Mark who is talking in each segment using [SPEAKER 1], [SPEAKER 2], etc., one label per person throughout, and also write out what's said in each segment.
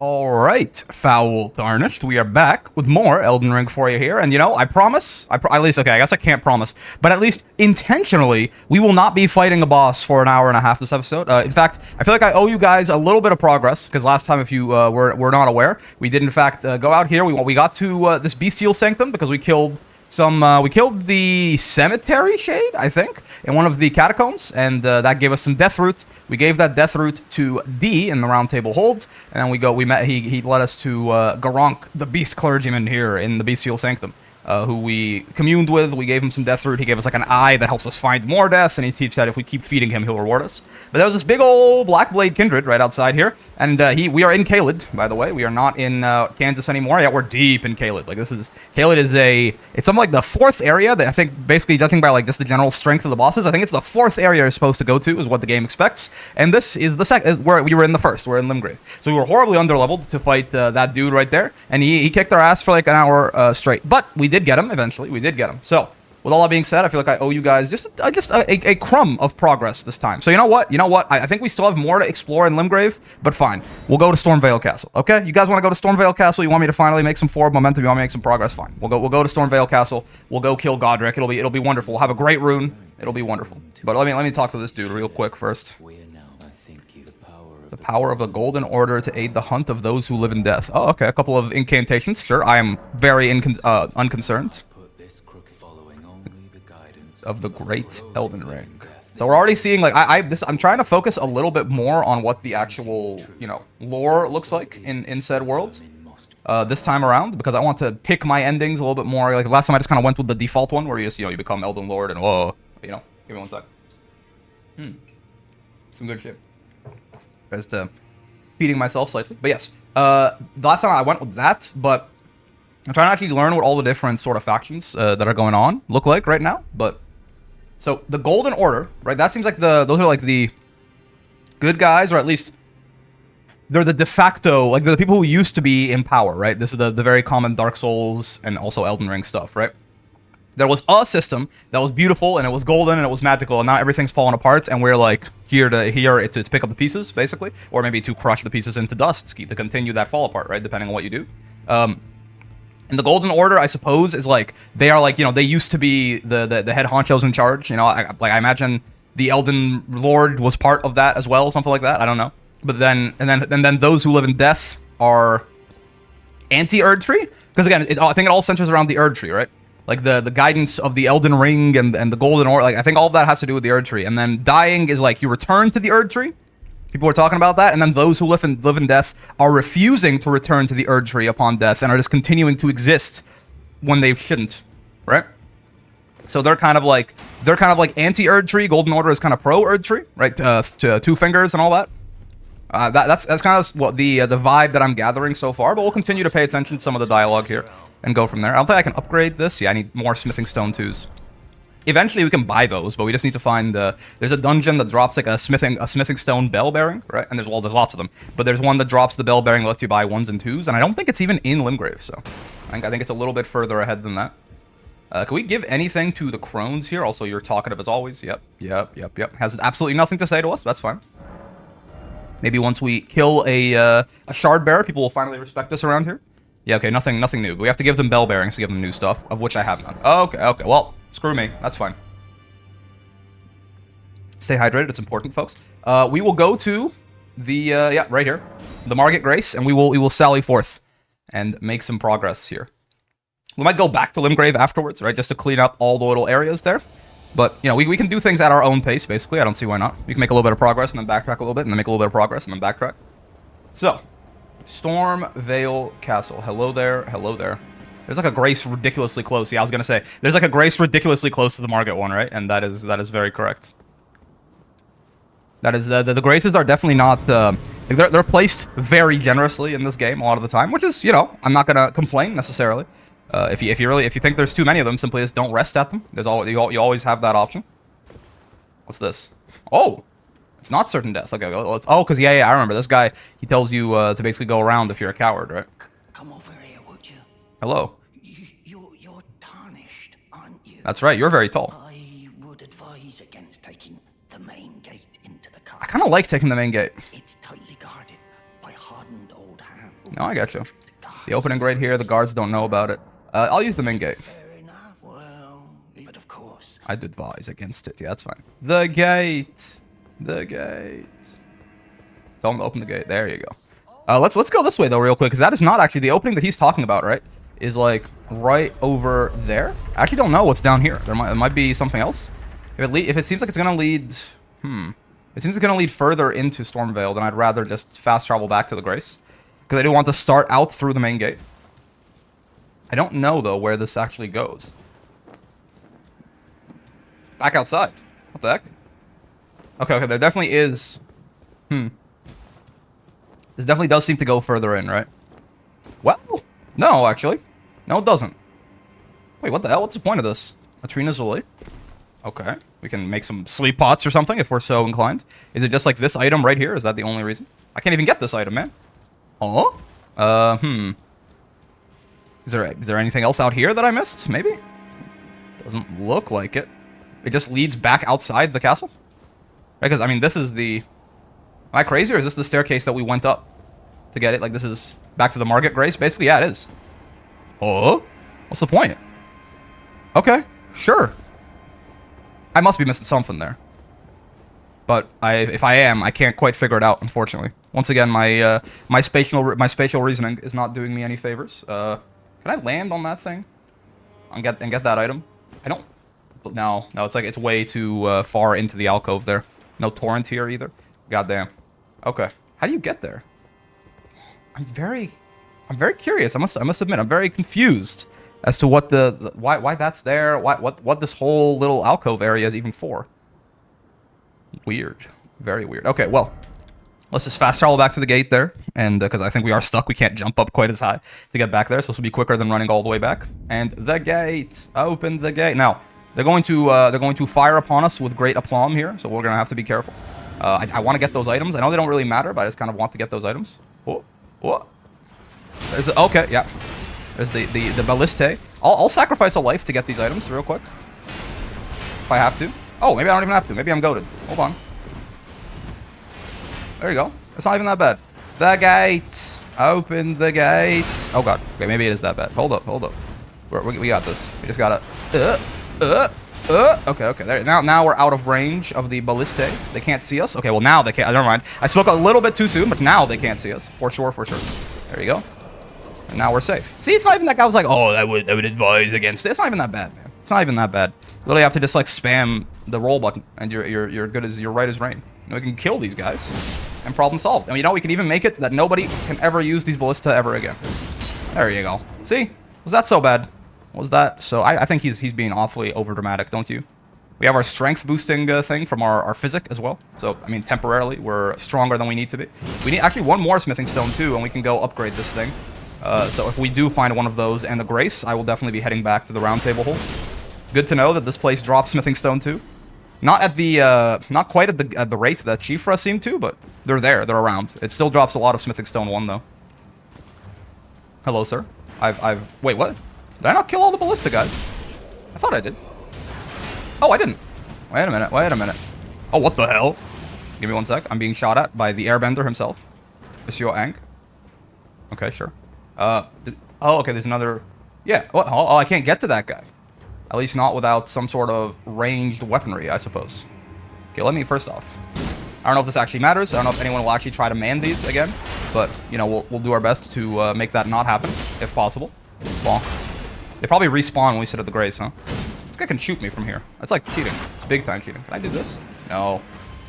[SPEAKER 1] Alright, foul tarnished, we are back with more Elden Ring for you here, and you know, I promise, at least, okay, I guess I can't promise, but at least intentionally, we will not be fighting a boss for an hour and a half this episode. In fact, I feel like I owe you guys a little bit of progress, because last time, if you were not aware, we did in fact go out here, we got to this Bestial Sanctum, because we killed we killed the Cemetery Shade, I think, in one of the catacombs, and that gave us some death root. We gave that death root to D in the Round Table Hold, and then he led us to Godrick, the Beast Clergyman here in the Bestial Sanctum, who we communed with. We gave him some death root. He gave us like an eye that helps us find more death, and he teaches that if we keep feeding him, he'll reward us. But there was this big old Black Blade Kindred right outside here, and we are in Caelid, by the way. We are not in Kansas anymore. Yeah, we're deep in Caelid. Like Caelid is it's something like the fourth area that I think, basically judging by like just the general strength of the bosses, I think it's the fourth area you're supposed to go to is what the game expects. And this is the second, where we were in the first. We're in Limgrave. So we were horribly underleveled to fight that dude right there, and he kicked our ass for like an hour straight. But we did get him eventually. We did get him. So with all that being said, I feel like I owe you guys just a crumb of progress this time. So you know what? I think we still have more to explore in Limgrave, but fine. We'll go to Stormvale Castle, okay? You guys want to go to Stormvale Castle? You want me to finally make some forward momentum? You want me to make some progress? Fine. We'll go to Stormvale Castle. We'll go kill Godrick. It'll be wonderful. We'll have a great rune. It'll be wonderful. But let me talk to this dude real quick first. The power of the Golden Order to aid the hunt of those who live in death. Oh, okay. A couple of incantations. Sure. I am very unconcerned. Of the great Elden Ring. So we're already seeing, like, I'm trying to focus a little bit more on what the actual, you know, lore looks like in said world this time around, because I want to pick my endings a little bit more. Like last time I just kind of went with the default one where you just, you know, you become Elden Lord and whoa, you know, give me one sec. Some good shit. Just feeding myself slightly. But yes, the last time I went with that, but I'm trying to actually learn what all the different sort of factions that are going on look like right now. But so the Golden Order, right? That seems like those are like the good guys, or at least they're the de facto, like they're the people who used to be in power, right? This is the very common Dark Souls and also Elden Ring stuff, right? There was a system that was beautiful and it was golden and it was magical, and now everything's fallen apart, and we're like here to pick up the pieces, basically, or maybe to crush the pieces into dust to continue that fall apart, right? Depending on what you do. And the Golden Order, I suppose, is like, they are like, you know, they used to be the head honchos in charge. You know, I imagine the Elden Lord was part of that as well, something like that. I don't know. But then those who live in death are anti-Erd Tree, because again, I think it all centers around the Erd Tree, right? Like the guidance of the Elden Ring and the Golden Order. Like I think all of that has to do with the Erd Tree. And then dying is like you return to the Erd Tree. People are talking about that, and then those who live in death are refusing to return to the Erd Tree upon death and are just continuing to exist when they shouldn't, right? So they're kind of like anti-Erd Tree. Golden Order is kind of pro-Erd Tree, right? To Two Fingers and all that. That's kind of what the vibe that I'm gathering so far. But we'll continue to pay attention to some of the dialogue here and go from there. I don't think I can upgrade this. Yeah, I need more Smithing Stone 2s. Eventually, we can buy those, but we just need to find there's a dungeon that drops like a smithing stone bell bearing, right? And there's lots of them, but there's one that drops the bell bearing that lets you buy 1s and 2s, and I don't think it's even in Limgrave, so I think it's a little bit further ahead than that. Can we give anything to the crones here? Also, you're talkative as always. Yep. Has absolutely nothing to say to us. That's fine. Maybe once we kill a shard bearer, people will finally respect us around here. Yeah, okay, nothing new, but we have to give them bell bearings to give them new stuff, of which I have none. Okay, well. Screw me. That's fine. Stay hydrated. It's important, folks. We will go to the yeah, right here, the Margate Grace, and we will sally forth and make some progress here. We might go back to Limgrave afterwards, right, just to clean up all the little areas there. But you know, we can do things at our own pace. Basically, I don't see why not. We can make a little bit of progress and then backtrack a little bit, and then make a little bit of progress and then backtrack. So, Stormvale Castle. Hello there. Hello there. There's like a Grace ridiculously close. Yeah, I was gonna say there's like a Grace ridiculously close to the Margate one, right? And that is very correct. That is the Graces are definitely not like they're placed very generously in this game a lot of the time, which is, you know, I'm not gonna complain necessarily. If you think there's too many of them, simply just don't rest at them. There's you always have that option. What's this? Oh, it's not certain death. Okay, let's. Oh, because yeah, I remember this guy. He tells you to basically go around if you're a coward, right?
[SPEAKER 2] Come over here, would you?
[SPEAKER 1] Hello.
[SPEAKER 2] You're tarnished, aren't you?
[SPEAKER 1] That's right. You're very tall.
[SPEAKER 2] I would advise against taking the main gate into the castle.
[SPEAKER 1] I kind of like taking the main gate.
[SPEAKER 2] It's tightly guarded by hardened old hands.
[SPEAKER 1] No, I got you. The opening right here, the guards don't know about it. I'll use the main gate.
[SPEAKER 2] Fair enough. Well, but of course.
[SPEAKER 1] I'd advise against it. Yeah, that's fine. The gate. The gate. Tell him to open the gate. There you go. Let's go this way though, real quick, because that is not actually the opening that he's talking about, right? Is like right over there. I actually don't know what's down here. There might be something else. If it seems like it's gonna lead, it seems it's gonna lead further into Stormvale, then I'd rather just fast travel back to the Grace, because I do want to start out through the main gate. I don't know though where this actually goes. Back outside. What the heck? Okay, there definitely is. This definitely does seem to go further in, right? Well, no, actually. No, it doesn't. Wait, what the hell? What's the point of this? Latrina Zully. Okay. We can make some sleep pots or something if we're so inclined. Is it just like this item right here? Is that the only reason? I can't even get this item, man. Oh? Is there anything else out here that I missed? Maybe? Doesn't look like it. It just leads back outside the castle? Right, because, I mean, this is the... Am I crazy, or is this the staircase that we went up to get it? Like, this is back to the Market Grace? Basically, yeah, it is. Oh? What's the point? Okay, sure. I must be missing something there. But if I am, I can't quite figure it out, unfortunately. Once again, my spatial reasoning is not doing me any favors. Can I land on that thing? And get that item? I don't... No, it's like it's way too far into the alcove there. No torrent here either. Goddamn. Okay. How do you get there? I'm very curious. I must admit, I'm very confused as to what why that's there. What this whole little alcove area is even for. Weird. Very weird. Okay, well, let's just fast travel back to the gate there, and because I think we are stuck, we can't jump up quite as high to get back there, so this will be quicker than running all the way back. And the gate. Open the gate. Now, they're going to fire upon us with great aplomb here, so we're gonna have to be careful. I want to get those items. I know they don't really matter, but I just kind of want to get those items. What? Okay, yeah. There's the balliste. I'll sacrifice a life to get these items real quick, if I have to. Oh, maybe I don't even have to. Maybe I'm goated. Hold on. There you go. It's not even that bad. The gates. Open the gates. Oh god. Okay, maybe it is that bad. Hold up. We got this. We just gotta. Okay. There. Now we're out of range of the balliste. They can't see us. Okay, well now they can't. Never mind. I spoke a little bit too soon, but now they can't see us. For sure. There you go. And now we're safe. See, it's not even that guy was like, oh, I would advise against it. It's not even that bad, man. It's not even that bad. Literally have to just like spam the roll button, and you're good as you're right as rain. You know, we can kill these guys, and problem solved. And you know, we can even make it that nobody can ever use these ballista ever again. There you go. See, was that so bad? Was that so? I think he's being awfully overdramatic, don't you? We have our strength boosting thing from our physic as well. So I mean, temporarily we're stronger than we need to be. We need actually one more smithing stone too, and we can go upgrade this thing. So if we do find one of those and the Grace, I will definitely be heading back to the round table hole. Good to know that this place drops smithing stone too. Not at the not quite at the rate that Chiefra seemed to, but they're there. They're around. It still drops a lot of smithing stone 1 though. Hello, sir. Wait, what? Did I not kill all the ballista guys? I thought I did. Oh, I didn't. Wait a minute. Oh, what the hell? Give me 1 sec. I'm being shot at by the airbender himself. Monsieur Ang. Okay, sure. Oh, okay, there's another... Yeah, oh, I can't get to that guy. At least not without some sort of ranged weaponry, I suppose. Okay, let me first off. I don't know if this actually matters. I don't know if anyone will actually try to man these again. But, you know, we'll do our best to make that not happen, if possible. Bonk. They probably respawn when we sit at the Grace, huh? This guy can shoot me from here. That's like cheating. It's big time cheating. Can I do this? No.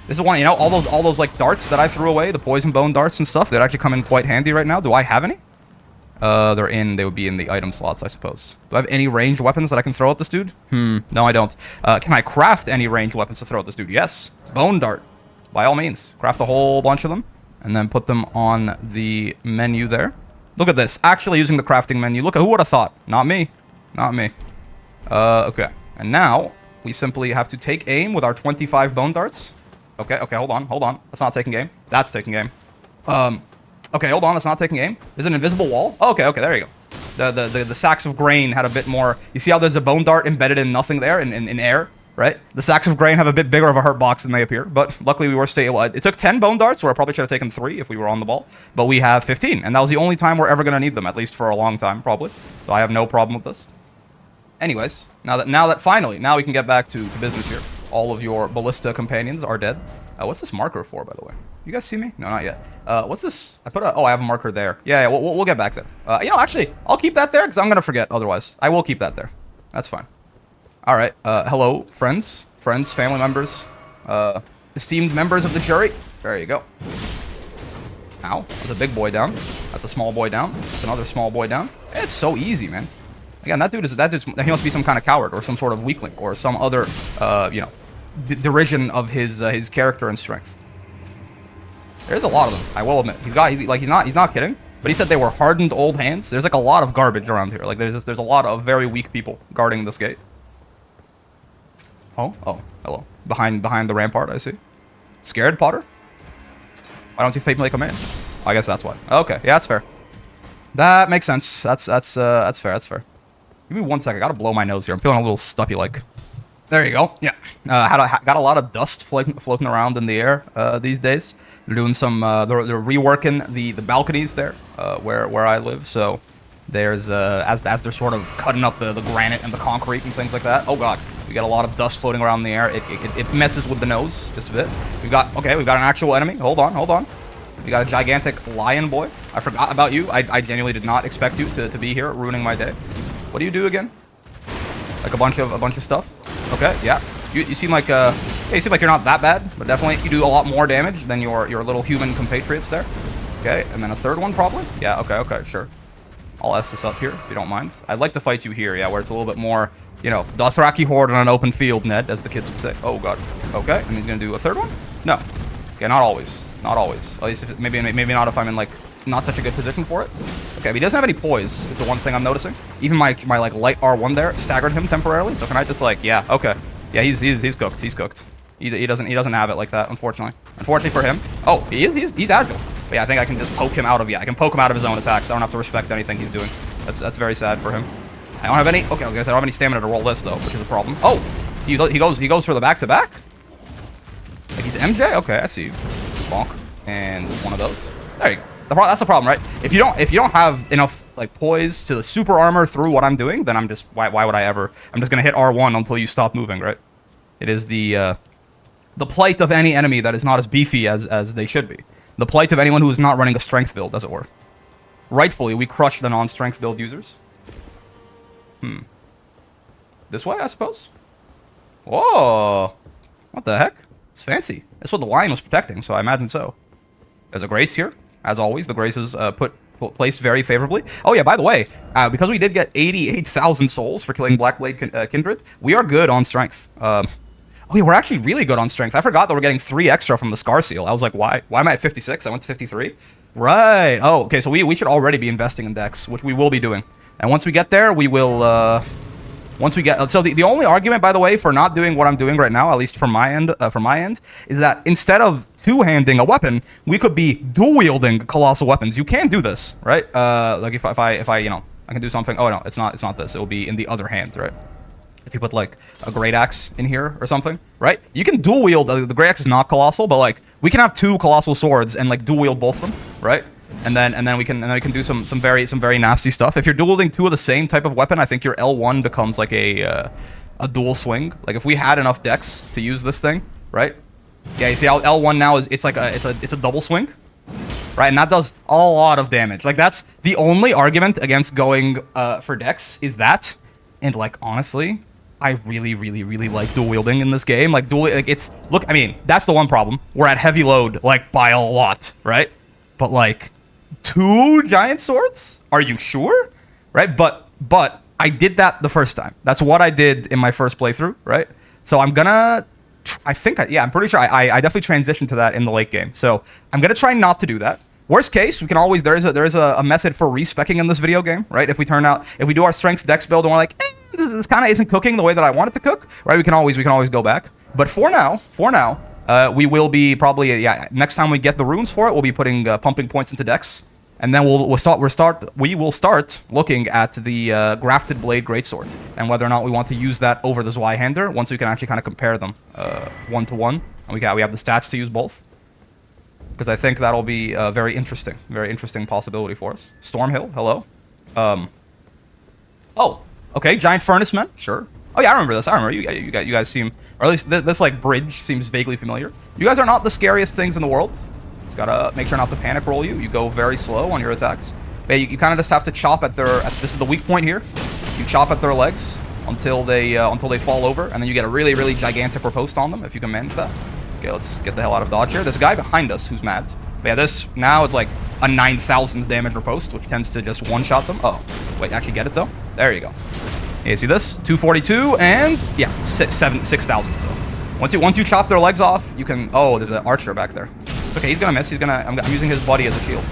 [SPEAKER 1] This is one, you know, all those like darts that I threw away, the poison bone darts and stuff, that actually come in quite handy right now. Do I have any? They would be in the item slots, I suppose. Do I have any ranged weapons that I can throw at this dude? No, I don't. Can I craft any ranged weapons to throw at this dude? Yes. Bone dart. By all means. Craft a whole bunch of them, and then put them on the menu there. Look at this. Actually using the crafting menu. Look at who would have thought. Not me. Not me. Okay. And now, we simply have to take aim with our 25 bone darts. Okay, hold on. That's not taking aim. That's taking aim. Okay, hold on, that's not taking aim. There's an invisible wall. Oh, okay, there you go. The sacks of grain had a bit more... You see how there's a bone dart embedded in nothing there, in air? right? The sacks of grain have a bit bigger of a hurt box than they appear, but luckily we were stable. It took 10 bone darts, where I probably should have taken 3 if we were on the ball, but we have 15, and that was the only time we're ever going to need them, at least for a long time, probably. So I have no problem with this. Anyways, now that finally, now we can get back to business here. All of your ballista companions are dead. What's this marker for, by the way? You guys see me? No, not yet. What's this? Oh, I have a marker there. Yeah, we'll get back there. You know, actually, I'll keep that there because I'm gonna forget otherwise. I will keep that there. That's fine. All right. Hello, friends, family members, esteemed members of the jury. There you go. Ow. That's a big boy down. That's a small boy down. That's another small boy down. It's so easy, man. Again, he must be some kind of coward or some sort of weakling or some other, you know, derision of his character and strength. There's a lot of them, I will admit. He's not kidding. But he said they were hardened old hands. There's like a lot of garbage around here. Like there's a lot of very weak people guarding this gate. Oh, hello. Behind the rampart, I see. Scared, Potter? Why don't you fake me like a man? I guess that's why. Okay, yeah, that's fair. That makes sense. That's fair. Give me 1 second. I gotta blow my nose here. I'm feeling a little stuffy like. There you go. Yeah. Got a lot of dust floating around in the air these days. They're doing some. They're reworking the balconies there where I live. So there's as they're sort of cutting up the granite and the concrete and things like that. Oh god, we got a lot of dust floating around in the air. It messes with the nose just a bit. We've got an actual enemy. Hold on. We got a gigantic lion boy. I forgot about you. I genuinely did not expect you to be here, ruining my day. What do you do again? Like a bunch of stuff. Okay, yeah. You seem like you seem like you're not that bad, but definitely you do a lot more damage than your little human compatriots there. Okay, and then a third one probably. Yeah. Okay, sure. I'll S this up here if you don't mind. I'd like to fight you here, yeah, where it's a little bit more, you know, Dothraki horde on an open field, Ned, as the kids would say. Oh god. Okay, and he's gonna do a third one. No. Okay, not always. At least if maybe not if I'm in like not such a good position for it. Okay, but he doesn't have any poise, is the one thing I'm noticing. Even my like light R1 there staggered him temporarily. So can I just like, yeah, okay. Yeah, he's cooked. He's cooked. He doesn't have it like that, unfortunately. Unfortunately for him. Oh, he's agile. But yeah, I think I can just poke him out of I can poke him out of his own attacks. I don't have to respect anything he's doing. That's very sad for him. I don't have any. Okay, I was gonna say I don't have any stamina to roll this though, which is a problem. Oh, he goes for the back-to-back. Like he's MJ. Okay, I see you. Bonk. And one of those. There you go. That's the problem, right? If you don't have enough like poise to the super armor through what I'm doing, then I'm just why would I ever? I'm just gonna hit R1 until you stop moving, right? It is the plight of any enemy that is not as beefy as they should be. The plight of anyone who is not running a strength build, as it were. Rightfully, we crush the non-strength build users. This way, I suppose. Whoa! What the heck? It's fancy. That's what the lion was protecting, so I imagine so. There's a grace here. As always, the grace is placed very favorably. Oh yeah, by the way, because we did get 88,000 souls for killing Blackblade Kindred, we are good on strength. Oh yeah, we're actually really good on strength. I forgot that we're getting 3 extra from the Scar Seal. I was like, why am I at 56? I went to 53. Right. Oh, okay, so we should already be investing in Dex, which we will be doing. And once we get there, we will... So the only argument, by the way, for not doing what I'm doing right now, at least from my end, is that instead of two-handing a weapon, we could be dual-wielding colossal weapons. You can do this, right? Like if I you know, I can do something. Oh no, it's not this. It will be in the other hand, right? If you put like a great axe in here or something, right? You can dual wield. The great axe is not colossal, but like we can have 2 colossal swords and like dual wield both of them, right? And then we can do some very nasty stuff. If you're dual wielding 2 of the same type of weapon, I think your L1 becomes like a dual swing. Like if we had enough dex to use this thing, right? Yeah, you see how L1 now is it's a double swing, right? And that does a lot of damage. Like that's the only argument against going for dex is that. And like honestly, I really like dual wielding in this game. Like look, I mean, that's the one problem. We're at heavy load like by a lot, right? But like 2 giant swords? Are you sure? Right? But I did that the first time. That's what I did in my first playthrough, right? So I'm gonna I'm pretty sure I definitely transitioned to that in the late game. So I'm gonna try not to do that. Worst case, we can always there is a method for respecking in this video game, right? If we do our strength dex build and we're like, this kind of isn't cooking the way that I want it to cook, right? We can always go back. But for now, we will be probably next time we get the runes for it, we'll be putting pumping points into dex, And then we will start looking at the grafted blade greatsword and whether or not we want to use that over the Zweihander once we can actually kind of compare them one to one, and we have the stats to use both. Because I think that'll be a very interesting possibility for us. Stormhill, hello. Oh, okay, giant furnace men, sure. Oh yeah, I remember this. I remember you guys seem, or at least this like bridge seems vaguely familiar. You guys are not the scariest things in the world. Just gotta make sure not to panic roll you. You go very slow on your attacks. But you kind of just have to chop at their. This is the weak point here. You chop at their legs until they fall over, and then you get a really gigantic riposte on them if you can manage that. Okay, let's get the hell out of dodge here. There's a guy behind us who's mad. But yeah, this now it's like a 9,000 damage riposte, which tends to just one-shot them. Oh, wait, actually get it though. There you go. Yeah, see this? 242 and yeah, 6,000. So once you chop their legs off, you can. Oh, there's an archer back there. It's okay, he's gonna miss. I'm using his buddy as a shield.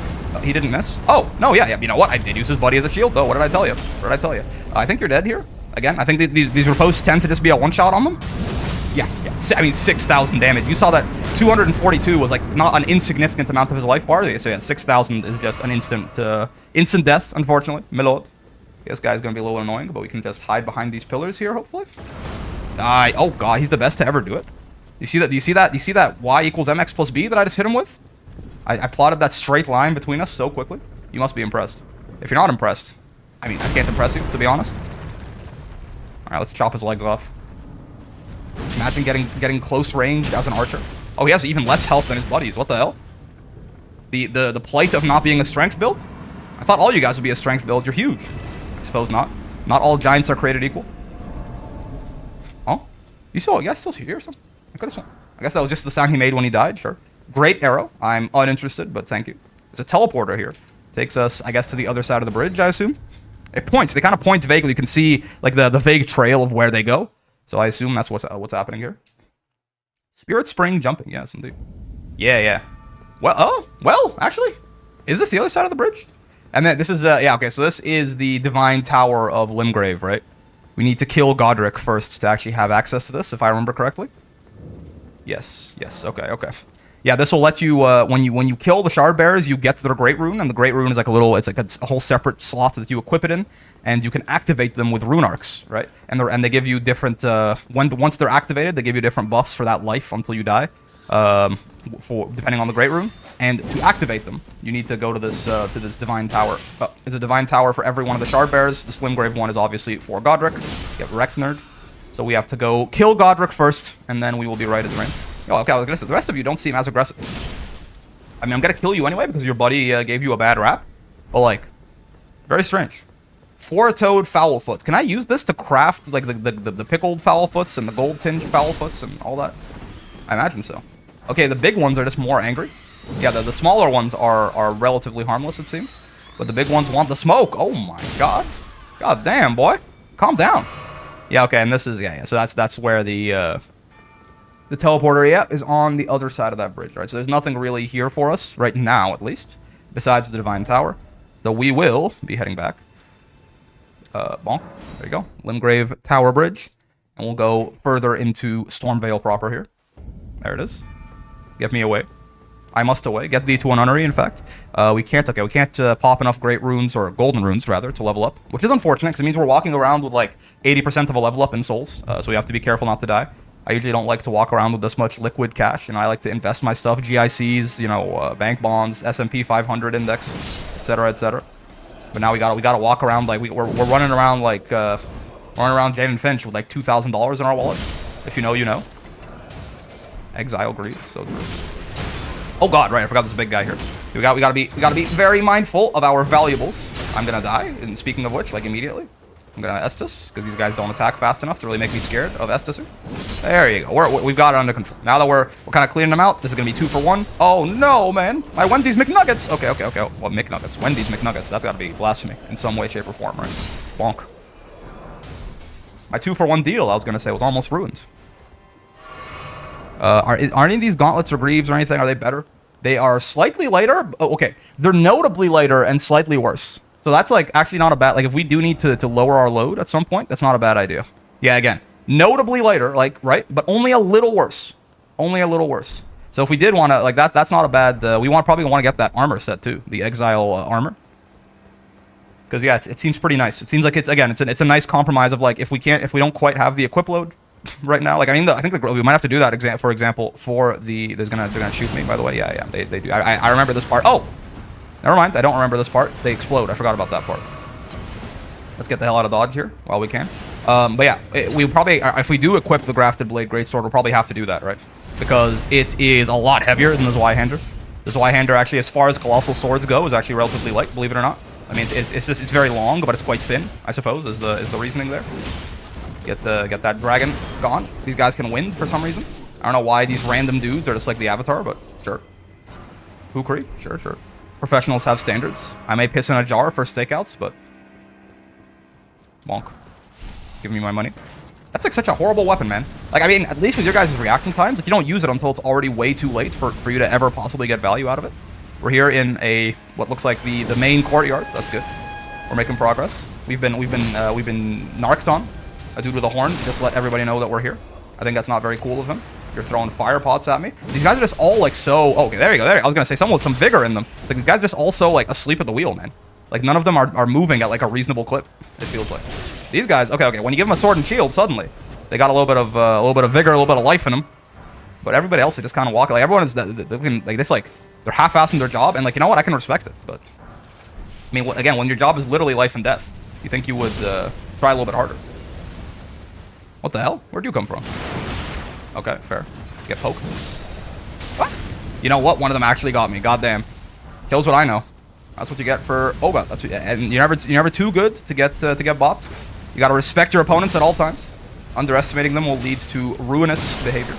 [SPEAKER 1] He didn't miss. Oh no, yeah. You know what? I did use his buddy as a shield though. What did I tell you? What did I tell you? I think you're dead here. Again, I think these ripostes tend to just be a one-shot on them. Yeah. I mean, 6,000 damage. You saw that 242 was like not an insignificant amount of his life bar. So yeah, 6,000 is just an instant death, unfortunately. Milord. This guy's gonna be a little annoying, but we can just hide behind these pillars here, hopefully. Oh god, he's the best to ever do it. You see that? Do you see that y equals mx plus b that I just hit him with? I plotted that straight line between us so quickly. You must be impressed. If you're not impressed, I mean, I can't impress you, to be honest. All right, let's chop his legs off. Imagine getting close range as an archer. Oh, he has even less health than his buddies. What the hell? The plight of not being a strength build? I thought all you guys would be a strength build. You're huge. I suppose not. Not all giants are created equal. Oh, you guys still here or something? I guess that was just the sound he made when he died. Sure. Great arrow. I'm uninterested, but thank you. There's a teleporter here. Takes us, I guess, to the other side of the bridge, I assume. It points. They kind of point vaguely. You can see like the vague trail of where they go. So I assume that's what's happening here. Spirit Spring jumping. Yes, indeed. Yeah. Well, actually, is this the other side of the bridge? And then this is, yeah, okay, so this is the Divine Tower of Limgrave, right? We need to kill Godrick first to actually have access to this, if I remember correctly. Yes, okay. Yeah, this will let you, when you kill the Shard Bearers, you get their Great Rune, and the Great Rune is like it's like a whole separate slot that you equip it in, and you can activate them with Rune Arcs, right? And they give you different, once they're activated, they give you different buffs for that life until you die, depending on the Great Rune. And to activate them, you need to go to this Divine Tower. It's a Divine Tower for every one of the Shard Bearers. The Slimgrave one is obviously for Godrick. Get Rex nerd. So we have to go kill Godrick first, and then we will be right as rain. Oh, okay, I was gonna say, the rest of you don't seem as aggressive. I mean, I'm gonna kill you anyway because your buddy gave you a bad rap. But like, very strange. Four-toed Foulfoot. Can I use this to craft like the pickled Foulfoots and the gold-tinged Foulfoots and all that? I imagine so. Okay, the big ones are just more angry. Yeah, the smaller ones are relatively harmless, it seems. But the big ones want the smoke. Oh my god. God damn, boy. Calm down. Yeah, okay, and this is, yeah. So that's where the teleporter, is on the other side of that bridge, right? So there's nothing really here for us, right now at least, besides the Divine Tower. So we will be heading back. Bonk. There you go. Limgrave Tower Bridge. And we'll go further into Stormvale proper here. There it is. Get me away. I must away. Get thee to an nunnery, in fact. We can't pop enough great runes, or golden runes, rather, to level up. Which is unfortunate, because it means we're walking around with, like, 80% of a level up in souls. So we have to be careful not to die. I usually don't like to walk around with this much liquid cash. You know, I like to invest my stuff, GICs, you know, bank bonds, S&P 500 index, etc., etc. But now we gotta walk around like we're running around like running around Jane and Finch with like $2,000 in our wallet. If you know, you know. Exile greed, so true. Oh god, right, I forgot this big guy here. We gotta be very mindful of our valuables. I'm gonna die, and speaking of which, like immediately. I'm gonna Estus, because these guys don't attack fast enough to really make me scared of Estusing. There you go. We've got it under control. Now that we're kind of cleaning them out, this is gonna be 2 for 1. Oh no, man! My Wendy's McNuggets. Okay. What McNuggets? Wendy's McNuggets. That's gotta be blasphemy in some way, shape, or form, right? Bonk. My 2 for 1 deal, I was gonna say, was almost ruined. Are any of these gauntlets or greaves or anything? Are they better? They are slightly lighter. Oh, okay, they're notably lighter and slightly worse. So that's like actually not a bad, like if we do need to lower our load at some point, that's not a bad idea. Yeah, again, notably lighter, like, right? But only a little worse. Only a little worse. So if we did want to, like, that's not a bad, we probably want to get that armor set too, the exile armor. Because yeah, it seems pretty nice. It seems like it's a nice compromise of like if we don't quite have the equip load right now. Like I mean, I think we might have to do that. For example, for the they're gonna shoot me. By the way, yeah, they do. I remember this part. Oh, never mind. I don't remember this part. They explode. I forgot about that part. Let's get the hell out of Dodge here while we can. But yeah, we probably if we do equip the Grafted Blade Greatsword, we'll probably have to do that, right? Because it is a lot heavier than the Zweihander. The Zweihander actually, as far as colossal swords go, is actually relatively light. Believe it or not. I mean, it's very long, but it's quite thin. I suppose is the reasoning there. Get that dragon gone. These guys can win for some reason. I don't know why these random dudes are just like the Avatar, but sure. Hukri, sure. Professionals have standards. I may piss in a jar for stakeouts, but bonk. Give me my money. That's like such a horrible weapon, man. Like, I mean, at least with your guys' reaction times, like you don't use it until it's already way too late for you to ever possibly get value out of it. We're here in what looks like the main courtyard. That's good. We're making progress. We've been narked on. A dude with a horn just let everybody know that we're here. I think that's not very cool of him. You're throwing fire pots at me. These guys are just all like so. Oh, okay, there you go. I was gonna say someone with some vigor in them. Like the guys are just also like asleep at the wheel, man. Like none of them are moving at like a reasonable clip. It feels like these guys. Okay. When you give them a sword and shield, suddenly they got a little bit of vigor, a little bit of life in them. But everybody else, they just kind of walk. Like everyone is looking like this. Like they're half-assing their job, and like you know what, I can respect it. But I mean, again, when your job is literally life and death, you think you would try a little bit harder. What the hell? Where'd you come from? Okay, fair. Get poked. What? You know what? One of them actually got me. Goddamn. Tells what I know. That's what you get for. Oh god, that's what, and you're never too good to get bopped. You gotta respect your opponents at all times. Underestimating them will lead to ruinous behavior.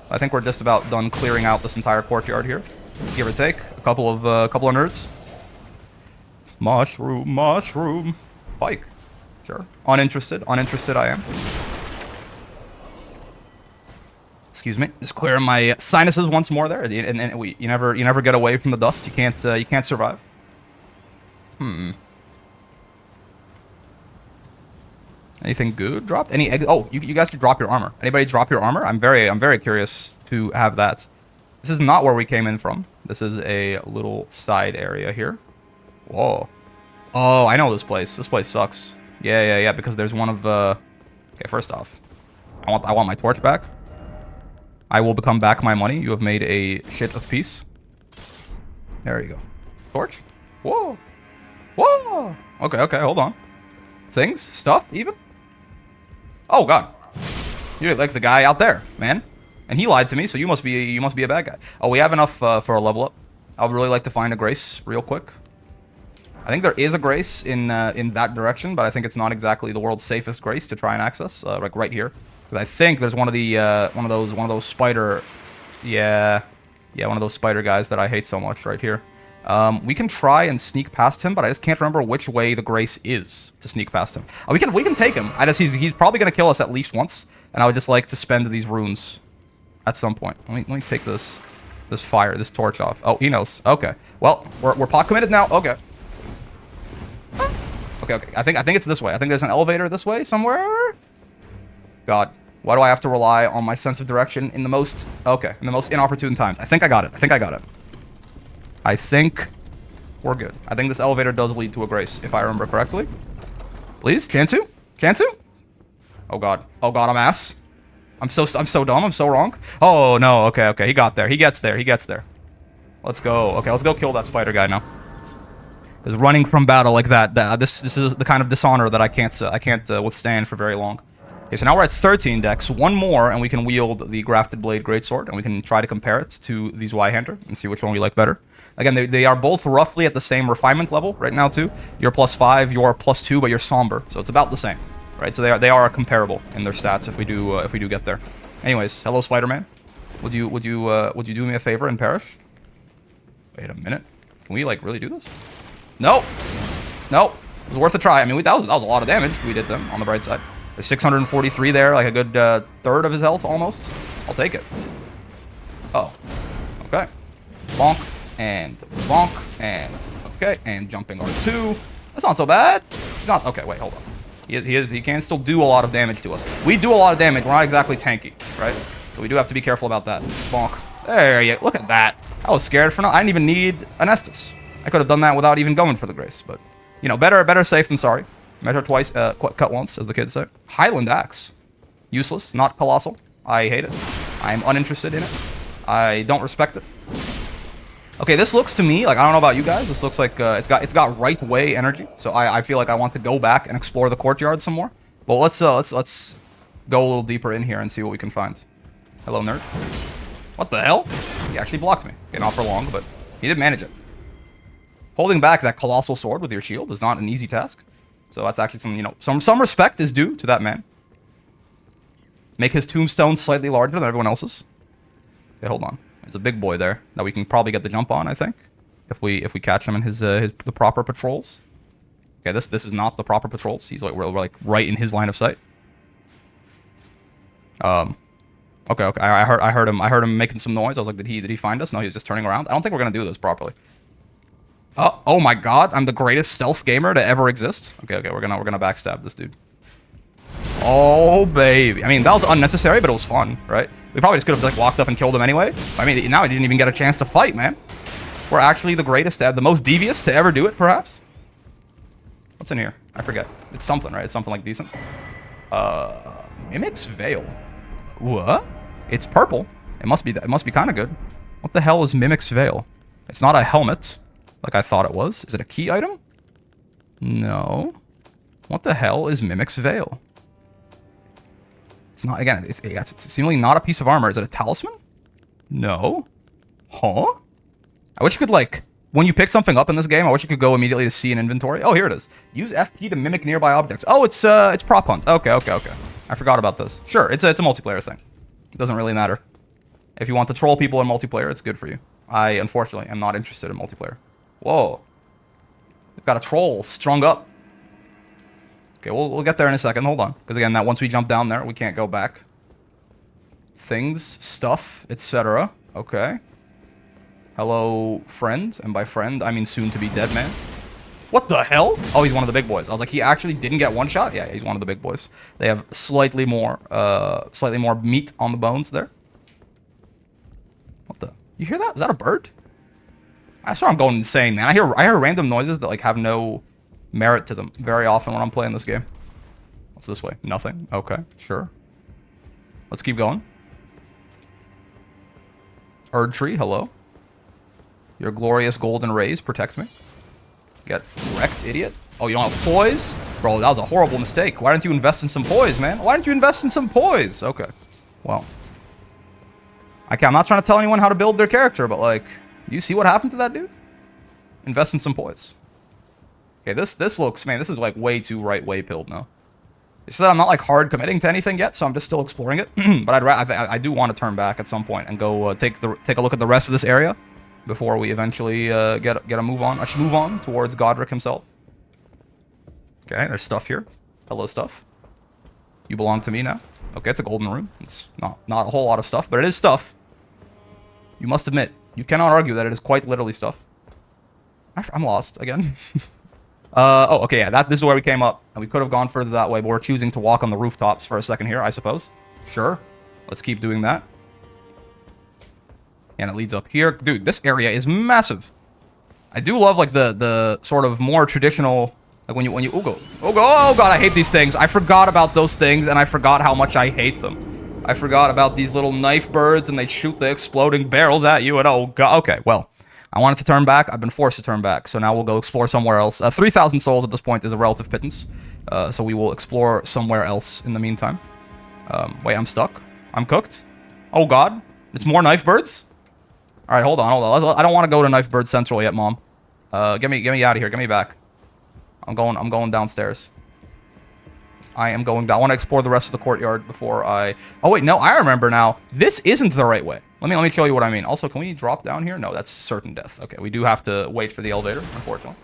[SPEAKER 1] I think we're just about done clearing out this entire courtyard here, give or take. A couple of nerds. Mushroom. Pike. Sure. Uninterested I am. Excuse me. Just clearing my sinuses once more there, and you never get away from the dust. You can't survive. Anything good dropped? Any eggs? Oh, you guys can drop your armor. Anybody drop your armor? I'm very curious to have that. This is not where we came in from. This is a little side area here. Whoa. Oh, I know this place. This place sucks. Yeah. Because there's one of the. Okay, first off, I want my torch back. I will become back my money. You have made a shit of peace. There you go. Torch. Whoa. Okay. Hold on. Things, stuff, even. Oh god, you're like the guy out there, man. And he lied to me, so you must be a bad guy. Oh, we have enough for a level up. I would really like to find a grace real quick. I think there is a grace in that direction, but I think it's not exactly the world's safest grace to try and access. Like right here, because I think there's one of those spider, one of those spider guys that I hate so much right here. We can try and sneak past him, but I just can't remember which way the grace is to sneak past him. We can take him. He's probably gonna kill us at least once, and I would just like to spend these runes at some point. Let me take this torch off. Oh, he knows. Okay. Well, we're pot committed now. Okay. Okay. I think it's this way. I think there's an elevator this way somewhere. God, why do I have to rely on my sense of direction in the most inopportune times? I think I got it. I think we're good. I think this elevator does lead to a grace, if I remember correctly. Please, Chansu? Oh god, I'm ass. I'm so dumb. I'm so wrong. Oh no. Okay. He got there. He gets there. Let's go. Okay, let's go kill that spider guy now. Because running from battle like that, this is the kind of dishonor that I can't withstand for very long. Okay, so now we're at 13 decks. One more, and we can wield the Grafted Blade Greatsword, and we can try to compare it to the Zweihander and see which one we like better. Again, they are both roughly at the same refinement level right now too. You're +5, you're +2, but you're somber, so it's about the same, right? So they are comparable in their stats if we do get there. Anyways, hello Spider-Man. Would you do me a favor and perish? Wait a minute. Can we like really do this? Nope. It was worth a try. I mean, that was a lot of damage we did them on the bright side. There's 643 there, like a good third of his health almost. I'll take it. Oh. Okay. Bonk. And bonk. And okay. And jumping R2. That's not so bad. He's not. Okay, wait, hold on. He can still do a lot of damage to us. We do a lot of damage. We're not exactly tanky, right? So we do have to be careful about that. Bonk. There you look at that. I was scared for no. I didn't even need an Estus. I could have done that without even going for the Grace. But, you know, better safe than sorry. Measure twice, cut once, as the kids say. Highland Axe. Useless, not colossal. I hate it. I am uninterested in it. I don't respect it. Okay, this looks to me like, I don't know about you guys. This looks like it's got right way energy. So I feel like I want to go back and explore the courtyard some more. Well, let's go a little deeper in here and see what we can find. Hello, nerd. What the hell? He actually blocked me. Okay, not for long, but he did manage it. Holding back that colossal sword with your shield is not an easy task. So that's actually some, you know, some respect is due to that man. Make his tombstone slightly larger than everyone else's. Okay, hold on. There's a big boy there that we can probably get the jump on, I think. If we catch him in the proper patrols. Okay, this is not the proper patrols. He's like we're like right in his line of sight. Okay. I heard him making some noise. I was like, did he find us? No, he was just turning around. I don't think we're gonna do this properly. Oh my god, I'm the greatest stealth gamer to ever exist. Okay, we're gonna backstab this dude. Oh baby. I mean, that was unnecessary, but it was fun, right? We probably just could have like walked up and killed him anyway. I mean, now I didn't even get a chance to fight, man. We're actually the greatest, the most devious to ever do it, perhaps. What's in here? I forget. It's something, right? It's something like decent. Mimic's Veil. What? It's purple. It must be kind of good. What the hell is Mimic's Veil? It's not a helmet, like I thought it was. Is it a key item? No. What the hell is Mimic's Veil? It's not, again, it's seemingly not a piece of armor. Is it a talisman? No. Huh? I wish you could, like, when you pick something up in this game, I wish you could go immediately to see an inventory. Oh, here it is. Use FP to mimic nearby objects. Oh, it's prop hunt. Okay. I forgot about this. Sure, it's a multiplayer thing. It doesn't really matter. If you want to troll people in multiplayer, it's good for you. I, unfortunately, am not interested in multiplayer. Whoa. They've got a troll strung up. Okay, we'll get there in a second. Hold on. Because again, that once we jump down there, we can't go back. Things, stuff, etc. Okay. Hello, friend. And by friend, I mean soon to be dead man. What the hell? Oh, he's one of the big boys. I was like, he actually didn't get one shot? Yeah, he's one of the big boys. They have slightly more meat on the bones there. What the? You hear that? Is that a bird? I swear I'm going insane, man. I hear random noises that like have no merit to them very often when I'm playing this game. What's this way? Nothing. Okay, sure. Let's keep going. Erd tree, hello. Your glorious golden rays protect me. Get wrecked, idiot. Oh, you don't have poise? Bro, that was a horrible mistake. Why didn't you invest in some poise, man? Why didn't you invest in some poise? Okay. Well. I'm not trying to tell anyone how to build their character, but like, do you see what happened to that dude? Invest in some poise. Okay, this looks, man, this is like way too right way pilled now. It's just that I'm not like hard committing to anything yet, so I'm just still exploring it. But I do want to turn back at some point and go take a look at the rest of this area before we eventually get a move on. I should move on towards Godrick himself. Okay, there's stuff here. Hello, stuff. You belong to me now. Okay, it's a golden room. It's not a whole lot of stuff, but it is stuff. You must admit, you cannot argue that it is quite literally stuff. I'm lost again. Oh, okay, yeah, this is where we came up, and we could have gone further that way, but we're choosing to walk on the rooftops for a second here, I suppose. Sure, let's keep doing that. And it leads up here. Dude, this area is massive. I do love, like, the sort of more traditional, like, when you, oh god, I hate these things. I forgot about those things, and I forgot how much I hate them. I forgot about these little knife birds, and they shoot the exploding barrels at you, and oh god, okay, well. I wanted to turn back. I've been forced to turn back. So now we'll go explore somewhere else. 3,000 souls at this point is a relative pittance. So we will explore somewhere else in the meantime. Wait, I'm stuck. I'm cooked. Oh, God. It's more knife birds? All right, hold on. I don't want to go to Knife Bird Central yet, Mom. Get me out of here. Get me back. I'm going downstairs. I am going down. I want to explore the rest of the courtyard before I... Oh, wait, no, I remember now. This isn't the right way. Let me show you what I mean. Also, can we drop down here? No, that's certain death. Okay, we do have to wait for the elevator, unfortunately.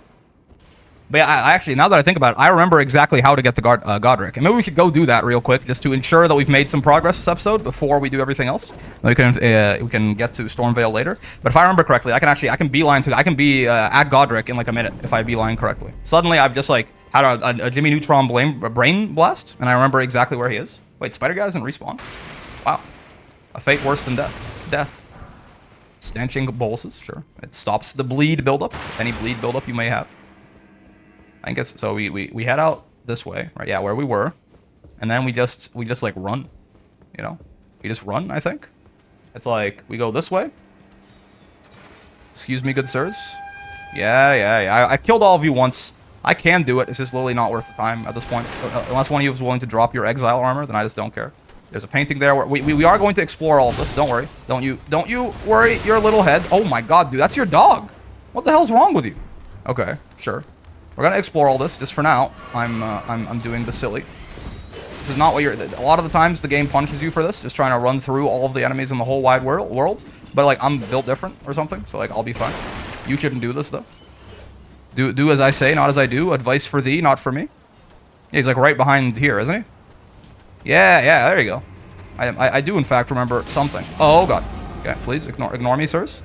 [SPEAKER 1] But yeah, I actually, now that I think about it, I remember exactly how to get to Godrick. And maybe we should go do that real quick, just to ensure that we've made some progress this episode before we do everything else. Then we can get to Stormvale later. But if I remember correctly, I can be at Godrick in like a minute if I beeline correctly. Suddenly, I've just like had a Jimmy Neutron brain blast, and I remember exactly where he is. Wait, Spider Guy doesn't respawn? Wow. A fate worse than death. Death. Stanching boluses, sure. It stops the bleed buildup. Any bleed buildup you may have. I think it's so we head out this way, right? Yeah, where we were, and then we just like run, you know. We just run. I think it's we go this way. Excuse me, good sirs. Yeah. I killed all of you once. I can do it. It's just literally not worth the time at this point. Unless one of you is willing to drop your exile armor, then I just don't care. There's a painting there. We are going to explore all of this. Don't worry. Don't you worry your little head. Oh my god, dude, that's your dog. What the hell's wrong with you? Okay, sure. We're gonna explore all this. Just for now, I'm doing the silly. This is not what you're. A lot of the times the game punishes you for this, just trying to run through all of the enemies in the whole wide world. But like I'm built different or something, so like I'll be fine. You shouldn't do this though. Do as I say, not as I do. Advice for thee, not for me. Yeah, he's like right behind here, isn't he? Yeah, there you go. I do in fact remember something. Oh god. Okay, please ignore me, sirs.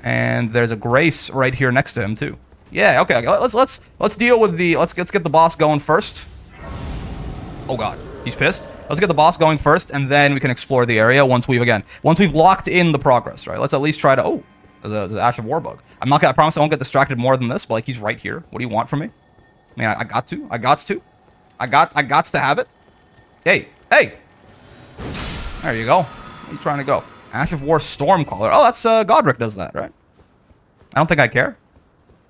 [SPEAKER 1] And there's a Grace right here next to him too. Yeah, okay. Let's deal with the let's get the boss going first. Oh god, he's pissed. Let's get the boss going first, and then we can explore the area once we've locked in the progress, right? Let's at least try to. Oh, there's an Ash of War bug. I promise I won't get distracted more than this, but like he's right here. What do you want from me? I mean, I got to have it. Hey! There you go. Where are you trying to go? Ash of War Stormcaller. Oh, that's Godrick does that, right? I don't think I care.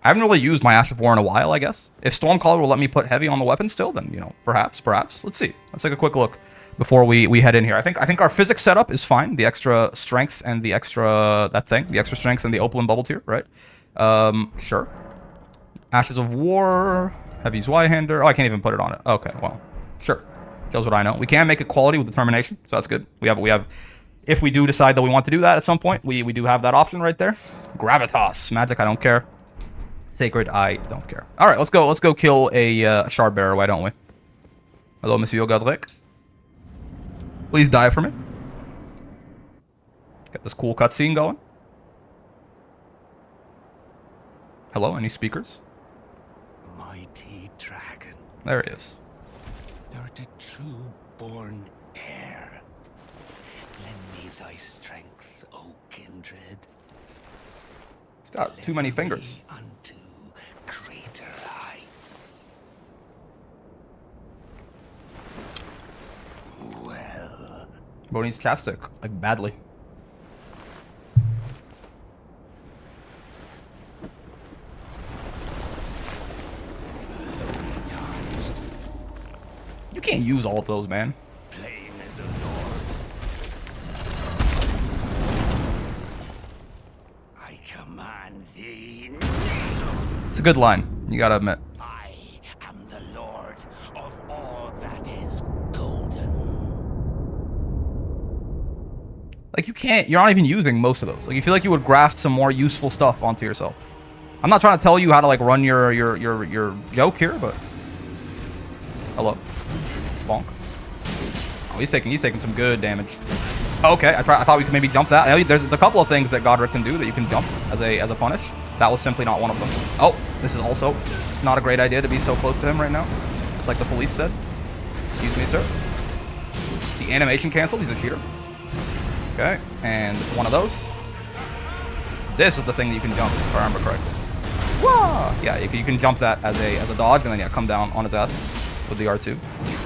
[SPEAKER 1] I haven't really used my Ash of War in a while, I guess. If Stormcaller will let me put heavy on the weapon still, then, you know, perhaps. Let's see. Let's take a quick look before we head in here. I think our physics setup is fine. The extra strength and the extra the extra strength and the Opalin bubble tier, right? Sure. Ashes of War, Heavy Zweihander. Oh, I can't even put it on it. Okay, well, sure. Shows what I know. We can make it quality with determination, so that's good. We have. If we do decide that we want to do that at some point, we do have that option right there. Gravitas, magic, I don't care. Sacred, I don't care. All right, let's go kill a shard bearer. Why don't we? Hello, Monsieur Godrick. Please die for me. Get this cool cutscene going. Hello, any speakers?
[SPEAKER 2] Mighty dragon.
[SPEAKER 1] There he is.
[SPEAKER 2] Thou art a true born heir. Lend me thy strength, O kindred.
[SPEAKER 1] He's got too many fingers.
[SPEAKER 2] Me unto greater heights. Well,
[SPEAKER 1] Bro needs chapstick, like badly. You can't use all of those, man.
[SPEAKER 2] plain as a lord. I command thee now.
[SPEAKER 1] It's a good line, you gotta admit.
[SPEAKER 2] I am the lord of all that is golden.
[SPEAKER 1] Like you're not even using most of those. Like you feel like you would graft some more useful stuff onto yourself. I'm not trying to tell you how to like run your joke here, but hello, bonk. Oh, he's taking some good damage. Okay, I thought we could maybe jump that. I know there's a couple of things that Godrick can do that you can jump as a punish. That was simply not one of them. Oh, this is also not a great idea to be so close to him right now. It's like the police said. Excuse me, sir. The animation canceled. He's a cheater. Okay, and one of those. This is the thing that you can jump, if I remember correctly. Wah! Yeah, you can jump that as a dodge, and then yeah, come down on his ass with the R2.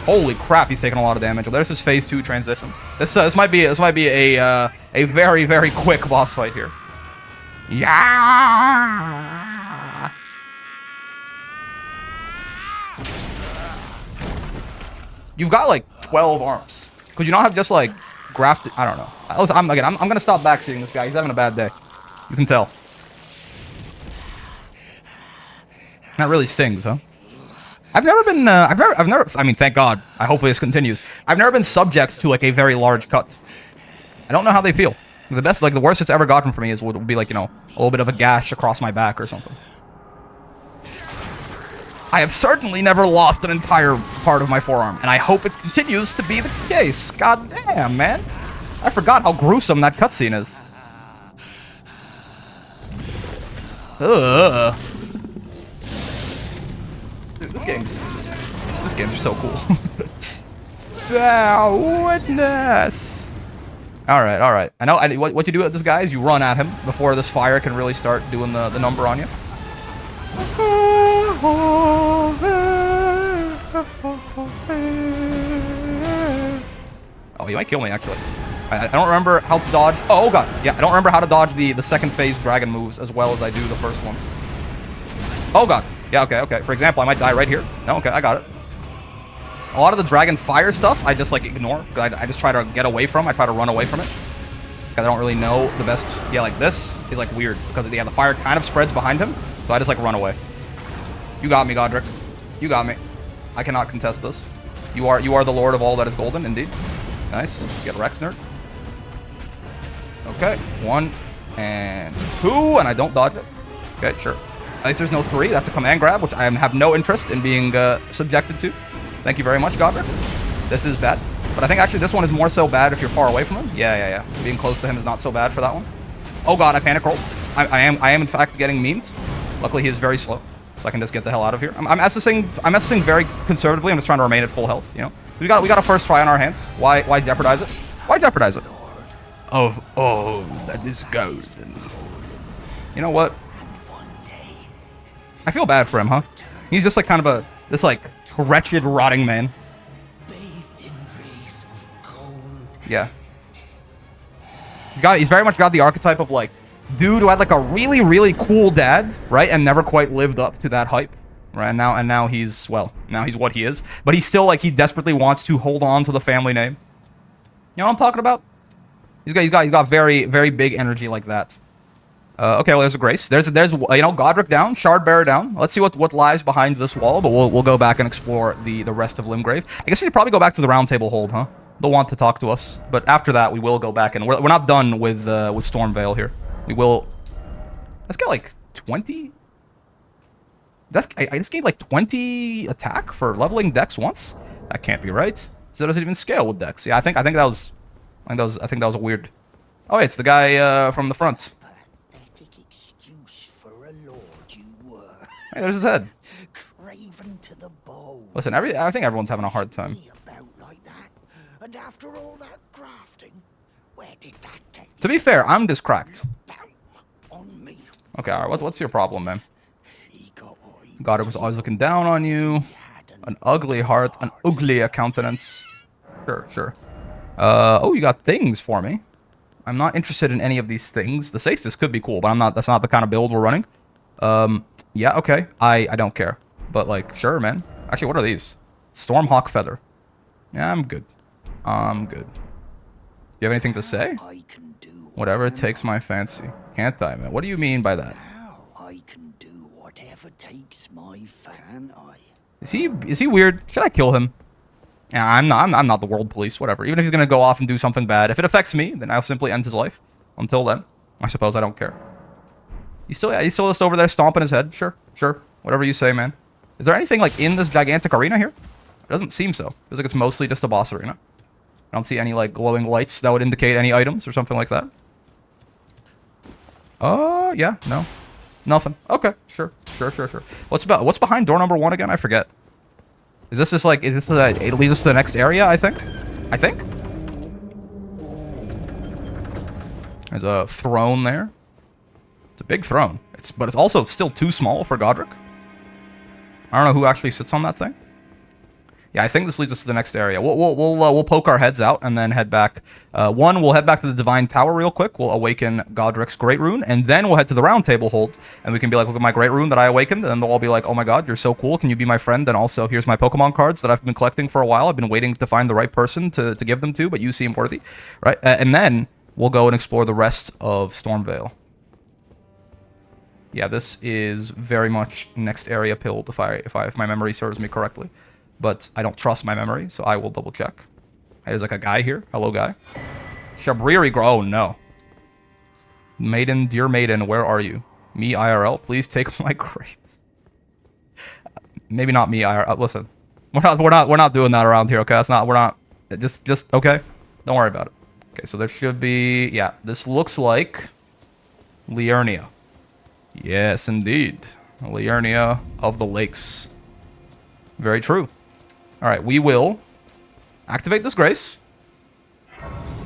[SPEAKER 1] Holy crap, he's taking a lot of damage. Well, there's his phase 2 transition. This might be a very, very quick boss fight here. Yeah. You've got like 12 arms. Could you not have just like grafted? I don't know. I'm gonna stop backseating this guy. He's having a bad day. You can tell. That really stings, huh? I've never been. I mean, thank God. Hopefully this continues. I've never been subject to like a very large cut. I don't know how they feel. The worst it's ever gotten for me would be like, you know, a little bit of a gash across my back or something. I have certainly never lost an entire part of my forearm, and I hope it continues to be the case. God damn, man. I forgot how gruesome that cutscene is. Ugh. Dude, this game's so cool. Thou witness. All right, all right. I know what you do at this guy is you run at him before this fire can really start doing the number on you. Oh, he might kill me, actually. I don't remember how to dodge. Oh, God. Yeah, I don't remember how to dodge the second phase dragon moves as well as I do the first ones. Oh, God. Yeah, okay, okay. For example, I might die right here. No, okay, I got it. A lot of the dragon fire stuff, I just, like, ignore. I just try to get away from. I try to run away from it. Because I don't really know the best. Yeah, like, this is, like, weird. Because, yeah, the fire kind of spreads behind him. So I just, like, run away. You got me, Godrick. You got me. I cannot contest this. You are the lord of all that is golden, indeed. Nice. Get Rex, nerd. Okay. 1 and 2, and I don't dodge it. Okay, sure. At least there's no 3. That's a command grab, which I have no interest in being subjected to. Thank you very much, Godrick. This is bad. But I think actually this one is more so bad if you're far away from him. Yeah. Being close to him is not so bad for that one. Oh, God, I panic rolled. I am in fact getting memed. Luckily, he is very slow. So I can just get the hell out of here. I'm assessing very conservatively. I'm just trying to remain at full health, you know? We got a first try on our hands. Why jeopardize it? Why jeopardize it? Of all that is golden. You know what? I feel bad for him, huh? He's just like kind of this like wretched, rotting man. Yeah. He's very much got the archetype of like dude who had like a really, really cool dad, right? And never quite lived up to that hype. Right, and now he's, well, now he's what he is. But he's still, like, he desperately wants to hold on to the family name. You know what I'm talking about? He's got very, very big energy like that. Okay, well, there's a Grace. There's you know, Godrick down, Shardbearer down. Let's see what lies behind this wall, but we'll go back and explore the rest of Limgrave. I guess we should probably go back to the Round Table Hold, huh? They'll want to talk to us. But after that, we will go back, and we're not done with Stormvale here. We will... Let's get, like, 20... I just gained like 20 attack for leveling Dex once. That can't be right. So it doesn't even scale with Dex. Yeah, I think that was a weird. Oh, it's the guy from the front.
[SPEAKER 2] Pathetic excuse for a lord you were.
[SPEAKER 1] Hey, there's his head.
[SPEAKER 2] Craven to the bone.
[SPEAKER 1] Listen, I think everyone's having a hard time.
[SPEAKER 2] About like that. And after all that grafting, where did that get you?
[SPEAKER 1] To be fair, I'm just cracked.
[SPEAKER 2] On me.
[SPEAKER 1] Okay, all right. What's your problem, man? God, it was always looking down on you. An ugly heart, an ugly countenance. Sure. Oh, you got things for me. I'm not interested in any of these things. The Saestus could be cool, but I'm not. That's not the kind of build we're running. Yeah, okay. I don't care. But like, sure, man. Actually, what are these? Stormhawk feather. Yeah, I'm good. I'm good. You have anything to say? Whatever takes my fancy. Can't I, man? What do you mean by that?
[SPEAKER 2] I can do whatever takes my fan.
[SPEAKER 1] Is he weird? Should I kill him? Yeah, I'm not the world police, whatever. Even if he's gonna go off and do something bad. If it affects me, then I'll simply end his life. Until then, I suppose I don't care. He's still just over there stomping his head. Sure. Whatever you say, man. Is there anything like in this gigantic arena here? It doesn't seem so. Feels like it's mostly just a boss arena. I don't see any like glowing lights that would indicate any items or something like that. Yeah, no. Nothing. Okay, sure. What's behind door number 1 again? I forget. Is this like, it leads us to the next area, I think? There's a throne there. It's a big throne. But it's also still too small for Godrick. I don't know who actually sits on that thing. Yeah, I think this leads us to the next area. We'll poke our heads out and then head back. We'll head back to the Divine Tower real quick. We'll awaken Godrick's Great Rune, and then we'll head to the Round Table Hold, and we can be like, look at my Great Rune that I awakened, and they'll all be like, oh my god, you're so cool. Can you be my friend? And also, here's my Pokemon cards that I've been collecting for a while. I've been waiting to find the right person to give them to, but you seem worthy, right? And then we'll go and explore the rest of Stormvale. Yeah, this is very much next area pilled if my memory serves me correctly. But I don't trust my memory, so I will double check. There's like a guy here. Hello, guy. Shabriri Oh, no. Maiden, dear maiden, where are you? Me, IRL, please take my grapes. Maybe not me, IRL. Listen, we're not doing that around here, okay? We're not. Just okay. Don't worry about it. Okay, so there should be. Yeah, this looks like Liurnia. Yes, indeed, Liurnia of the Lakes. Very true. All right, we will activate DISGRACE.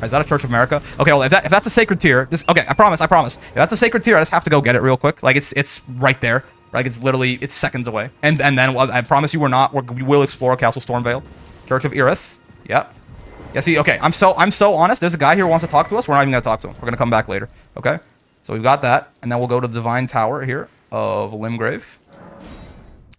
[SPEAKER 1] Is that a Church of America? Okay, well, if that's a sacred tier, this okay, I promise. If that's a sacred tier, I just have to go get it real quick. Like it's right there. Like it's literally seconds away. And then I promise you we will explore Castle Stormvale. Church of Irith. Yep. Yeah, see, okay, I'm so honest. There's a guy here who wants to talk to us. We're not even gonna talk to him. We're gonna come back later. Okay? So we've got that, and then we'll go to the Divine Tower here of Limgrave.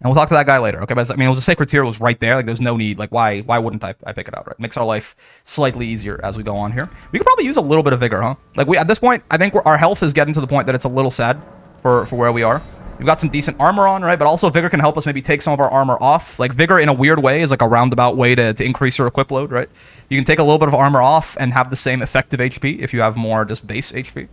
[SPEAKER 1] And we'll talk to that guy later, okay? But I mean, it was a sacred tier, it was right there. Like, there's no need. Like, why wouldn't I pick it out, right? Makes our life slightly easier as we go on here. We could probably use a little bit of vigor, huh? Like, at this point, I think our health is getting to the point that it's a little sad for where we are. We've got some decent armor on, right? But also vigor can help us maybe take some of our armor off. Like, vigor in a weird way is like a roundabout way to increase your equip load, right? You can take a little bit of armor off and have the same effective HP if you have more just base HP.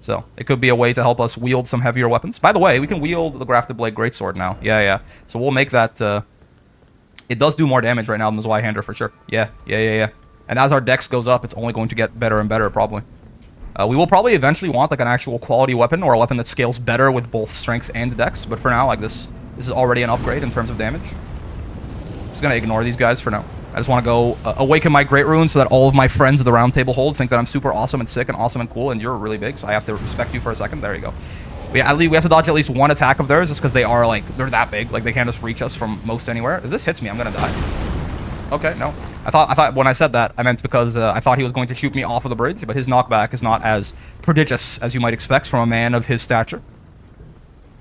[SPEAKER 1] So, it could be a way to help us wield some heavier weapons. By the way, we can wield the Grafted Blade Greatsword now. Yeah. So we'll make that, it does do more damage right now than the Zweihander for sure. Yeah. And as our dex goes up, it's only going to get better and better, probably. We will probably eventually want, like, an actual quality weapon, or a weapon that scales better with both strength and dex. But for now, like, this is already an upgrade in terms of damage. Just gonna ignore these guys for now. I just want to go awaken my Great Rune so that all of my friends of the Round Table Hold think that I'm super awesome and sick and awesome and cool, and you're really big, so I have to respect you for a second. There you go. But yeah, we have to dodge at least one attack of theirs just because they are, like, they're that big. Like, they can't just reach us from most anywhere. If this hits me, I'm gonna die. Okay, no. I thought when I said that, I meant because I thought he was going to shoot me off of the bridge, but his knockback is not as prodigious as you might expect from a man of his stature.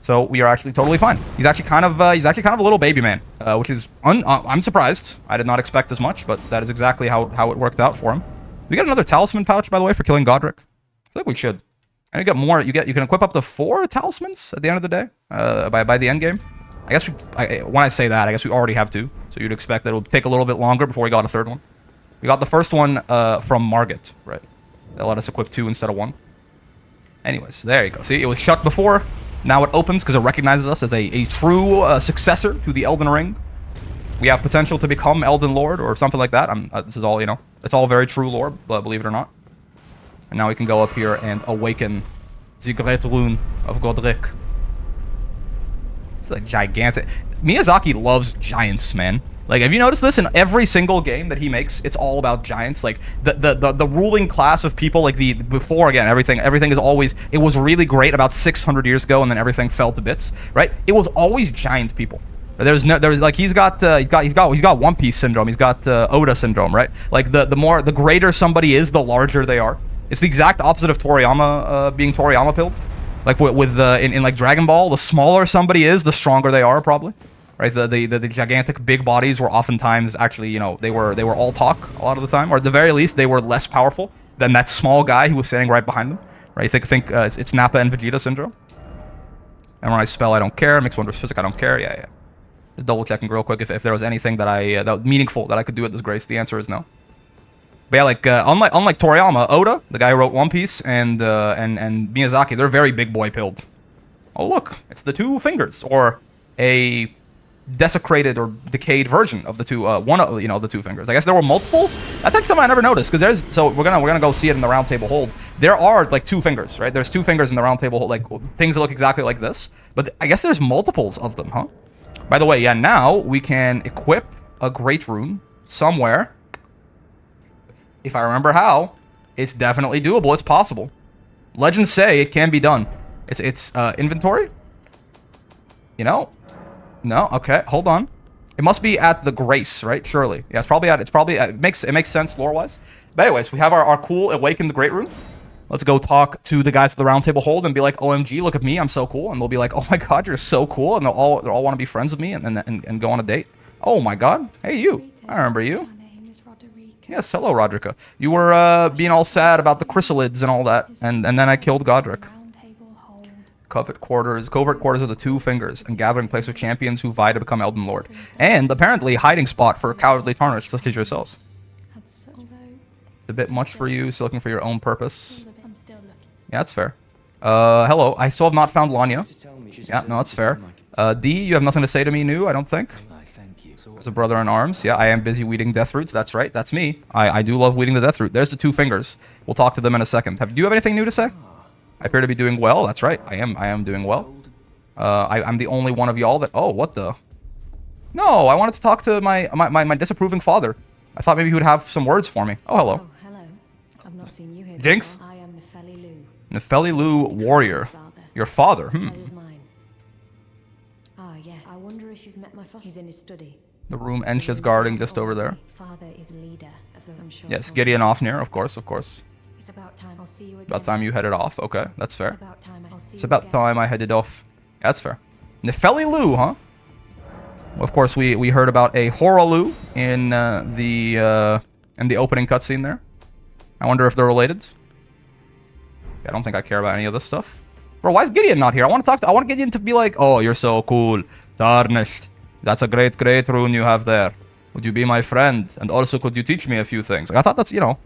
[SPEAKER 1] So we are actually totally fine. He's actually kind of a little baby man, which is I'm surprised. I did not expect as much, but that is exactly how it worked out for him. We got another talisman pouch, by the way, for killing Godrick. I think we should. And you get more. You can equip up to 4 talismans at the end of the day by the end game. I guess when I say that, I guess we already have 2. So you'd expect that it would take a little bit longer before we got a 3rd one. We got the first one from Margit, right? That let us equip 2 instead of 1. Anyways, there you go. See, it was shut before. Now it opens because it recognizes us as a true successor to the Elden Ring. We have potential to become Elden Lord or something like that. This is all, you know, it's all very true lore, believe it or not. And now we can go up here and awaken the Great Rune of Godrick. It's like gigantic. Miyazaki loves giants, man. Like, have you noticed this in every single game that he makes? It's all about giants. Like the ruling class of people, like before again, everything is always. It was really great about 600 years ago, and then everything fell to bits, right? It was always giant people. There's like he's got One Piece syndrome. He's got Oda syndrome, right? Like the greater somebody is, the larger they are. It's the exact opposite of Toriyama being Toriyama pilled. Like in like Dragon Ball, the smaller somebody is, the stronger they are, probably. Right, the gigantic big bodies were oftentimes actually, you know, they were all talk a lot of the time, or at the very least, they were less powerful than that small guy who was standing right behind them. Right, think it's Nappa and Vegeta syndrome. And when I spell, I don't care. Mixed Wonders Physics, I don't care. Yeah. Just double checking real quick if there was anything that that was meaningful that I could do at DISGRACE. The answer is no. But yeah, like unlike Toriyama, Oda, the guy who wrote One Piece, and Miyazaki, they're very big boy pilled. Oh look, it's the 2 fingers, or a desecrated or decayed version of the 2 the 2 fingers. I guess there were multiple. That's actually something I never noticed, because we're gonna go see it in the Round Table Hold. There are like 2 fingers, right? There's 2 fingers in the Round Table Hold, like things that look exactly like this. But I guess there's multiples of them, huh? By the way, yeah, now we can equip a Great Rune somewhere. If I remember how, it's definitely doable. It's possible. Legends say it can be done. It's inventory. You know. No, okay, hold on. It must be at the Grace, right? Surely. Yeah, it makes sense lore-wise. But anyways, we have our cool Awakened Great Rune. Let's go talk to the guys at the Round Table Hold and be like, OMG, look at me, I'm so cool. And they'll be like, oh my god, you're so cool. And they'll all want to be friends with me and go on a date. Oh my god. Hey, you. I remember you. Yes, hello, Rodrika. You were being all sad about the chrysalids and all that. And then I killed Godrick. Covert quarters of the 2 fingers, and gathering place of champions who vie to become Elden Lord. And apparently hiding spot for cowardly tarnished such as yourself. It's a bit much for you, still looking for your own purpose. Yeah, that's fair. Hello, I still have not found Lanya. Yeah, no, that's fair. D, you have nothing to say to me new, I don't think. As a brother in arms. Yeah, I am busy weeding death roots. That's right, that's me. I do love weeding the death root. There's the 2 fingers. We'll talk to them in a second. Do you have anything new to say? I appear to be doing well. That's right. I am doing well. I'm the only one of y'all that... Oh, what the... No, I wanted to talk to my disapproving father. I thought maybe he would have some words for me. Oh, hello.
[SPEAKER 3] Oh, hello. I've not seen you here
[SPEAKER 1] Jinx?
[SPEAKER 3] before. I am Nefeli Lu.
[SPEAKER 1] Nefeli Lu Warrior.
[SPEAKER 3] Father.
[SPEAKER 1] Your father?
[SPEAKER 3] Pleasure's mine. Ah, yes. I wonder if you've met my father. He's in his study.
[SPEAKER 1] The room Ench is guarding just over there.
[SPEAKER 3] Father is leader of the I'm sure.
[SPEAKER 1] Yes, Gideon Ofnir, of course, of course.
[SPEAKER 3] It's about time I'll see you again.
[SPEAKER 1] About time you headed off. Okay, that's fair.
[SPEAKER 3] It's about time I'll see
[SPEAKER 1] It's
[SPEAKER 3] you
[SPEAKER 1] about
[SPEAKER 3] again.
[SPEAKER 1] time I headed off. Yeah, that's fair. Nefeli Lu, huh? Well, of course, we heard about a Horalu in the opening cutscene there. I wonder if they're related. I don't think I care about any of this stuff. Bro, why is Gideon not here? I want to talk to... I want Gideon to be like, oh, you're so cool. Tarnished. That's a great, great rune you have there. Would you be my friend? And also, could you teach me a few things? Like, I thought that's, you know...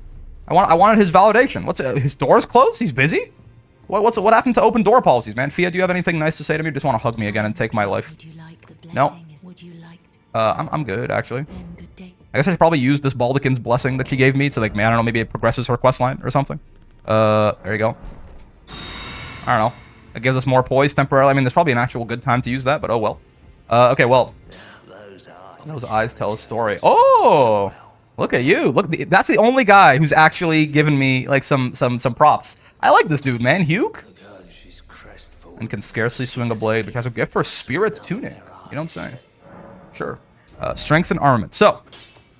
[SPEAKER 1] I wanted his validation. What's... his door's closed? He's busy? What happened to open door policies, man? Fia, do you have anything nice to say to me? Just want to hug me again and take my life.
[SPEAKER 3] Would you like the blessing?
[SPEAKER 1] No.
[SPEAKER 3] Would you like
[SPEAKER 1] I'm good, actually.
[SPEAKER 3] then good day.
[SPEAKER 1] I guess I should probably use this Baldekin's blessing that she gave me to, like, man, I don't know, maybe it progresses her questline or something. There you go. I don't know. It gives us more poise temporarily. I mean, there's probably an actual good time to use that, but oh well. Okay, well. Those eyes tell a story. Oh! Look at you. Look, that's the only guy who's actually given me, like, some props. I like this dude, man. Hugh? And can scarcely swing a blade, which has a gift for spirit tuning. You know what I'm saying? Sure. Strength and armament. So,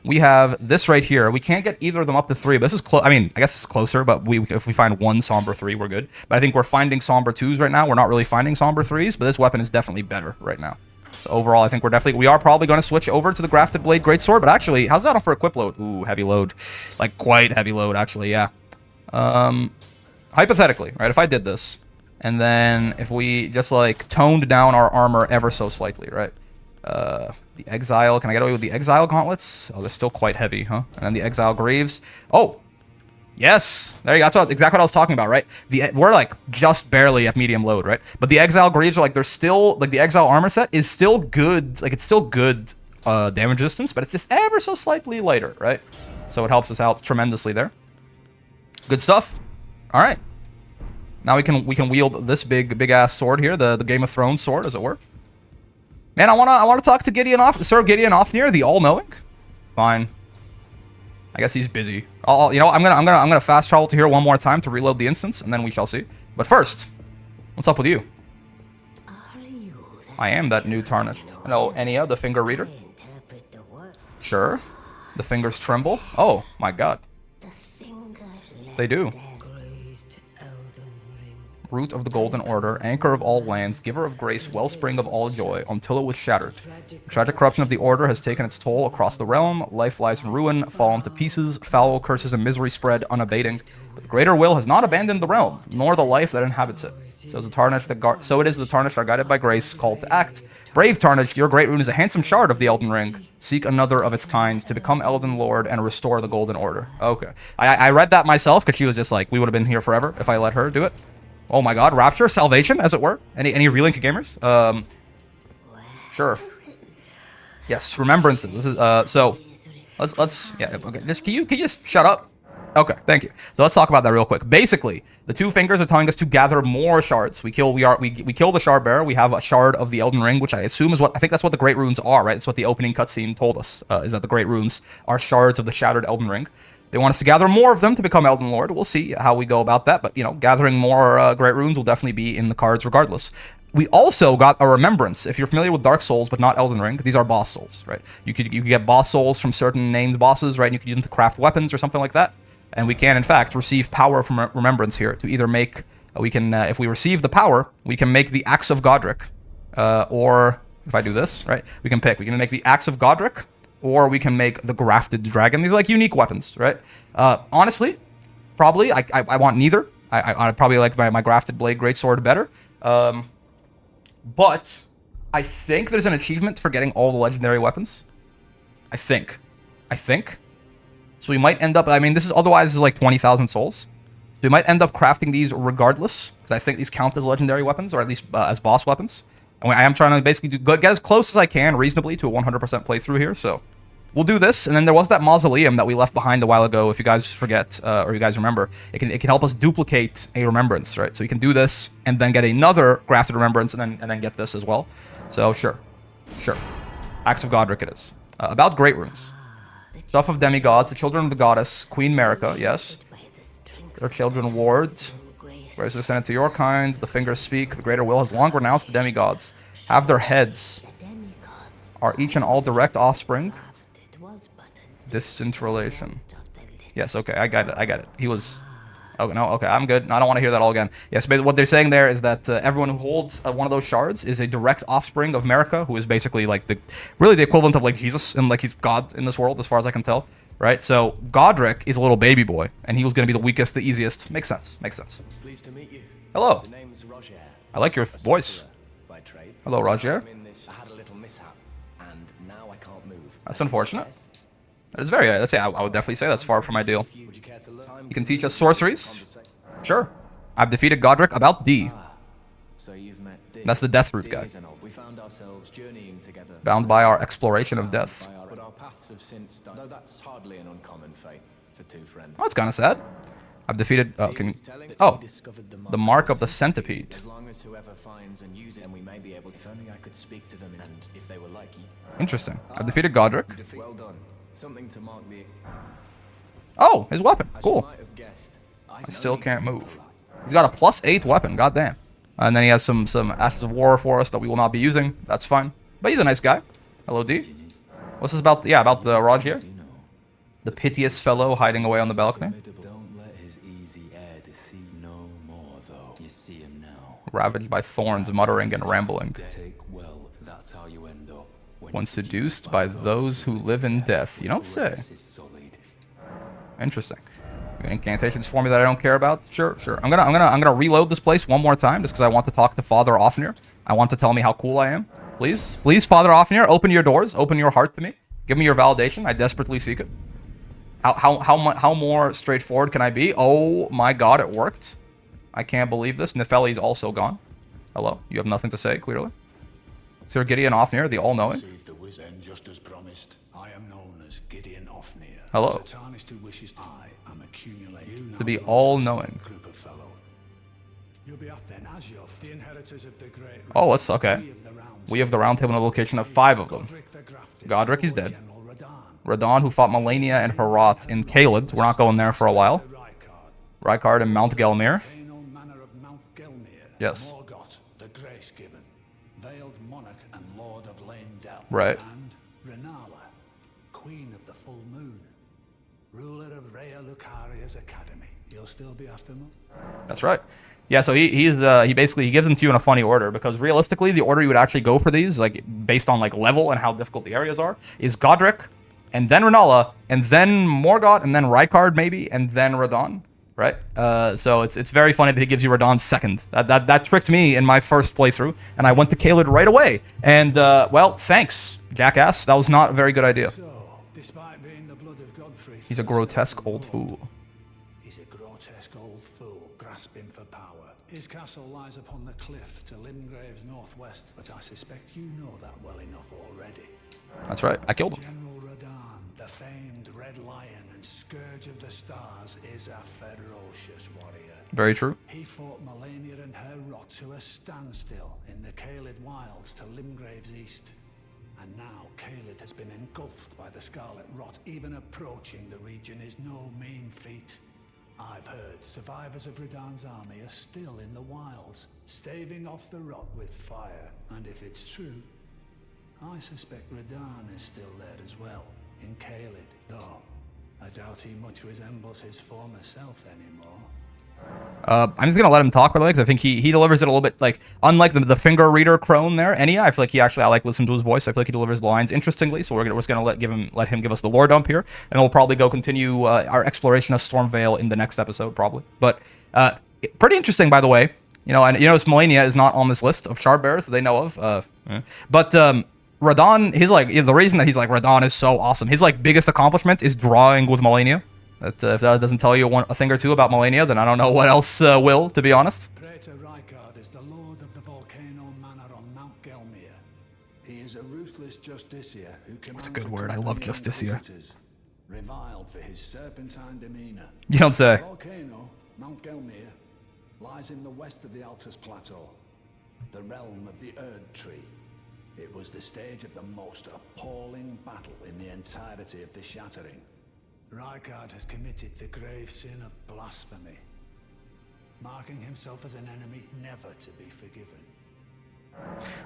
[SPEAKER 1] we have this right here. We can't get either of them up to 3, but this is close. I mean, I guess it's closer, but if we find one Somber 3, we're good. But I think we're finding Somber 2s right now. We're not really finding Somber 3s, but this weapon is definitely better right now. So overall, I think we are probably going to switch over to the Grafted Blade Greatsword, but actually, how's that on for equip load? Ooh, heavy load. Like, quite heavy load, actually, yeah. Hypothetically, right, if I did this, and then if we just, like, toned down our armor ever so slightly, right? The Exile, can I get away with the Exile Gauntlets? Oh, they're still quite heavy, huh? And then the Exile Greaves. Oh! Yes! There you go, that's exactly what I was talking about, right? We're, like, just barely at medium load, right? But the Exile Greaves are, like, they're still, like, the Exile armor set is still good, like, it's still good damage resistance, but it's just ever so slightly lighter, right? So it helps us out tremendously there. Good stuff. Alright. Now we can wield this big ass sword here, the Game of Thrones sword, as it were. Man, I wanna talk to Gideon Sir Gideon Ofnir, the all-knowing. Fine. I guess he's busy. You know, I'm gonna fast travel to here one more time to reload the instance, and then we shall see. But first, what's up with you? I am that new Tarnished. Hello, Enya, the finger reader. Sure. The fingers tremble. Oh my God. They do. Root of the Golden Order, anchor of all lands, giver of grace, wellspring of all joy, until it was shattered. The tragic corruption of the Order has taken its toll across the realm, life lies in ruin, fallen to pieces, foul curses and misery spread unabating. But the greater will has not abandoned the realm, nor the life that inhabits it. So it is the Tarnished are guided by grace, called to act. Brave Tarnished, your great rune is a handsome shard of the Elden Ring. Seek another of its kind to become Elden Lord and restore the Golden Order. Okay. I read that myself, because she was just like, we would have been here forever if I let her do it. Oh my God, Rapture, Salvation, as it were. Any Relink gamers? Sure. Yes, remembrances. This is so. Let's yeah. Okay, can you just shut up? Okay, thank you. So let's talk about that real quick. Basically, the two fingers are telling us to gather more shards. We kill the shard bearer. We have a shard of the Elden Ring, which I assume is I think that's what the Great Runes are, right? That's what the opening cutscene told us. Is that the Great Runes are shards of the shattered Elden Ring. They want us to gather more of them to become Elden Lord. We'll see how we go about that, but, you know, gathering more Great Runes will definitely be in the cards regardless. We also got a Remembrance. If you're familiar with Dark Souls, but not Elden Ring, these are boss souls, right? You could get boss souls from certain named bosses, right? And you could use them to craft weapons or something like that. And we can, in fact, receive power from Remembrance here to either make... if we receive the power, we can make the Axe of Godrick. Or, if I do this, right? We can pick. We can make the Axe of Godrick, or we can make the Grafted Dragon. These are like unique weapons, right? Honestly, probably, I want neither. I probably like my Grafted Blade Greatsword better. But I think there's an achievement for getting all the legendary weapons. I think. So we might end up, I mean, this is like 20,000 souls. So we might end up crafting these regardless, because I think these count as legendary weapons, or at least as boss weapons. And I am trying to basically get as close as I can reasonably to a 100% playthrough here, so we'll do this. And then there was that mausoleum that we left behind a while ago, if you guys forget, or you guys remember. It can help us duplicate a remembrance, right? So you can do this, and then get another grafted remembrance, and then get this as well. So sure. Axe of Godrick it is. About Great Runes. Stuff of demigods, the children of the goddess, Queen Marika, yes. Their children wards. Grace is extended to your kind. The fingers speak. The greater will has long renounced the demigods. Have their heads. Are each and all direct offspring. Distant relation. Yes, okay, I got it. I got it. He was... Oh, no, okay, I'm good. I don't want to hear that all again. Yes, but what they're saying there is that everyone who holds one of those shards is a direct offspring of America, who is basically like really the equivalent of like Jesus, and like he's God in this world, as far as I can tell, right? So Godrick is a little baby boy, and he was going to be the weakest, the easiest. Makes sense. Makes sense.
[SPEAKER 4] Pleased to meet you.
[SPEAKER 1] Hello.
[SPEAKER 4] The name's Roger.
[SPEAKER 1] I like your voice.
[SPEAKER 4] By trade.
[SPEAKER 1] Hello, Roger.
[SPEAKER 4] I had a little mishap, and now I can't move.
[SPEAKER 1] That's unfortunate. That is very... Let's say I would definitely say that's far from ideal.
[SPEAKER 4] Would you care to learn?
[SPEAKER 1] You can teach us sorceries. Sure. I've defeated Godrick about D.
[SPEAKER 4] So you've met D.
[SPEAKER 1] That's the death root guy.
[SPEAKER 4] We found ourselves journeying together.
[SPEAKER 1] Bound by our exploration of death.
[SPEAKER 4] But our paths have since done. Though that's hardly an uncommon fate for two friends.
[SPEAKER 1] Oh, it's kind of sad. I've defeated... Oh. The mark of the centipede.
[SPEAKER 4] As long as whoever finds and uses it, and we may be able to. If only I could speak to them, and if they were like you.
[SPEAKER 1] Interesting. I've defeated Godrick.
[SPEAKER 4] Well done. Something to mark the.
[SPEAKER 1] Oh, his weapon. Cool.
[SPEAKER 4] Might have guessed.
[SPEAKER 1] I still can't move. He's got a +8 weapon. Goddamn. And then he has some Ashes of War for us that we will not be using. That's fine. But he's a nice guy. Hello, D. What's this about? Yeah, about the Raj here. The piteous fellow hiding away on the balcony.
[SPEAKER 2] Don't let his easy air deceive no more, though. You see him now.
[SPEAKER 1] Ravaged by thorns, muttering and rambling.
[SPEAKER 2] Take well, that's how you end up.
[SPEAKER 1] When seduced by those who live in death. You don't say. Interesting. Incantations for me that I don't care about. Sure, sure. I'm gonna reload this place one more time just because I want to talk to Father Ofnir. I want to tell me how cool I am. Please, please, Father Ofnir, open your doors, open your heart to me. Give me your validation. I desperately seek it. How more straightforward can I be? Oh my God, it worked. I can't believe this. Nefeli's also gone. Hello. You have nothing to say, clearly. Sir Gideon Ofnir, the all-knowing.
[SPEAKER 5] Just as promised, I am known as Gideon Ofnir.
[SPEAKER 1] Hello.
[SPEAKER 5] The tarnished who wishes I am accumulating
[SPEAKER 1] To be all-knowing.
[SPEAKER 5] Group of fellow. You'll be off then as you're the inheritors of the great.
[SPEAKER 1] Oh, let's okay. We have the round table in a location of 5 of them. Godrick is dead. Radon, who fought Melania and Herat in Caelid. We're not going there for a while. Rykard and Mount Gelmir. Yes.
[SPEAKER 5] Morgoth, the grace given, veiled monarch and lord of Leyndell.
[SPEAKER 1] Right.
[SPEAKER 5] And Renala, queen of the full moon, ruler of Rhea Lucaria's academy. You'll still be after me?
[SPEAKER 1] That's right. Yeah, so he basically gives them to you in a funny order, because realistically the order you would actually go for these, like based on like level and how difficult the areas are, is Godrick, and then Renala, and then Morgoth, and then Rykard maybe, and then Radon. Right? So it's very funny that he gives you Radon second. That tricked me in my first playthrough, and I went to Caelid right away. And well, thanks, jackass. That was not a very good idea.
[SPEAKER 5] So, despite being the blood of Godfrey,
[SPEAKER 1] He's a grotesque old fool.
[SPEAKER 5] He's a grotesque old fool, grasping for power. His castle lies upon the cliff to Limgrave's northwest, but I suspect you know that well enough already.
[SPEAKER 1] That's right. I killed him.
[SPEAKER 5] General Radon, the famed Red Lion and Scourge of the Stars, is a ferocious warrior.
[SPEAKER 1] Very true.
[SPEAKER 5] He fought Melania and her rot to a standstill in the Caelid wilds to Limgrave's east. And now Caelid has been engulfed by the Scarlet Rot. Even approaching the region is no mean feat. I've heard survivors of Radon's army are still in the wilds, staving off the rot with fire. And if it's true, I suspect Radon is still there as well, in Caelid. Though, I doubt he much resembles his former self anymore.
[SPEAKER 1] I'm just gonna let him talk, by the way, because I think he delivers it a little bit, like, unlike the finger reader crone there, Enya, I feel like I like listening to his voice. I feel like he delivers the lines interestingly, so we're just gonna let him give us the lore dump here, and then we'll probably go continue our exploration of Stormvale in the next episode, probably. But pretty interesting, by the way. You know, and you notice Melania is not on this list of shard bearers that they know of. But Radon, the reason that he's like Radon is so awesome. His like biggest accomplishment is drawing with Melania. That if that doesn't tell you a thing or two about Melania, then I don't know what else will, to be honest.
[SPEAKER 5] Praetor Rykard is the lord of the Volcano Manor on Mount Gelmir. He is a ruthless justiciar who commands
[SPEAKER 1] a good word. I love justiciar.
[SPEAKER 5] Reviled for his serpentine demeanor.
[SPEAKER 1] You don't say.
[SPEAKER 5] The volcano, Mount Gelmir, lies in the west of the Altus Plateau, the realm of the Erd Tree. It was the stage of the most appalling battle in the entirety of the Shattering. Rykard has committed the grave sin of blasphemy, marking himself as an enemy never to be forgiven.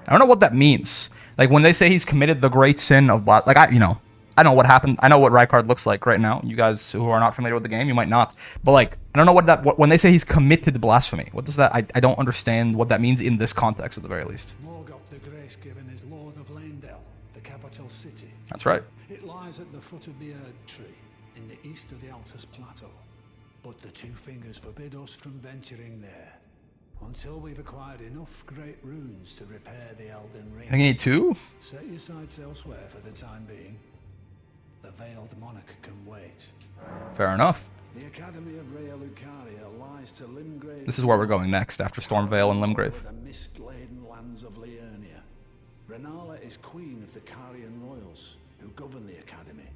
[SPEAKER 1] I don't know what that means. Like when they say he's committed the great sin of like I know what happened. I know what Rykard looks like right now. You guys who are not familiar with the game, you might not. But like I don't know when they say he's committed blasphemy. What does that? I don't understand what that means in this context at the very least.
[SPEAKER 5] Morgoth the Grace-given is Lord of Leyndell, the capital city.
[SPEAKER 1] That's right.
[SPEAKER 5] It lies at the foot of the Erd Tree, in the east of the Altus Plateau. But the Two Fingers forbid us from venturing there, until we've acquired enough great runes to repair the Elden Ring.
[SPEAKER 1] I think you need 2?
[SPEAKER 5] Set your sights elsewhere for the time being. The Veiled Monarch can wait.
[SPEAKER 1] Fair enough.
[SPEAKER 5] The Academy of Rea Lucaria lies to Limgrave.
[SPEAKER 1] This is where we're going next, after Stormvale and Limgrave.
[SPEAKER 5] The mist-laden lands of Liurnia. Renala is queen of the Carian royals, who govern the Academy.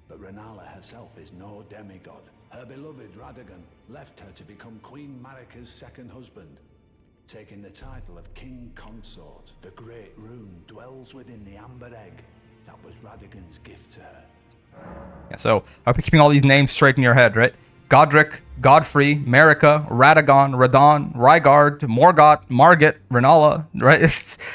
[SPEAKER 5] But Renala herself is no demigod. Her beloved Radagon left her to become Queen Marika's second husband, taking the title of King Consort. The Great Rune dwells within the Amber Egg that was Radagon's gift to her.
[SPEAKER 1] Yeah, so I hope you're keeping all these names straight in your head, right? Godrick, Godfrey, Marika, Radagon, Radon, Rygard, Morgott, Margit, Renala, right?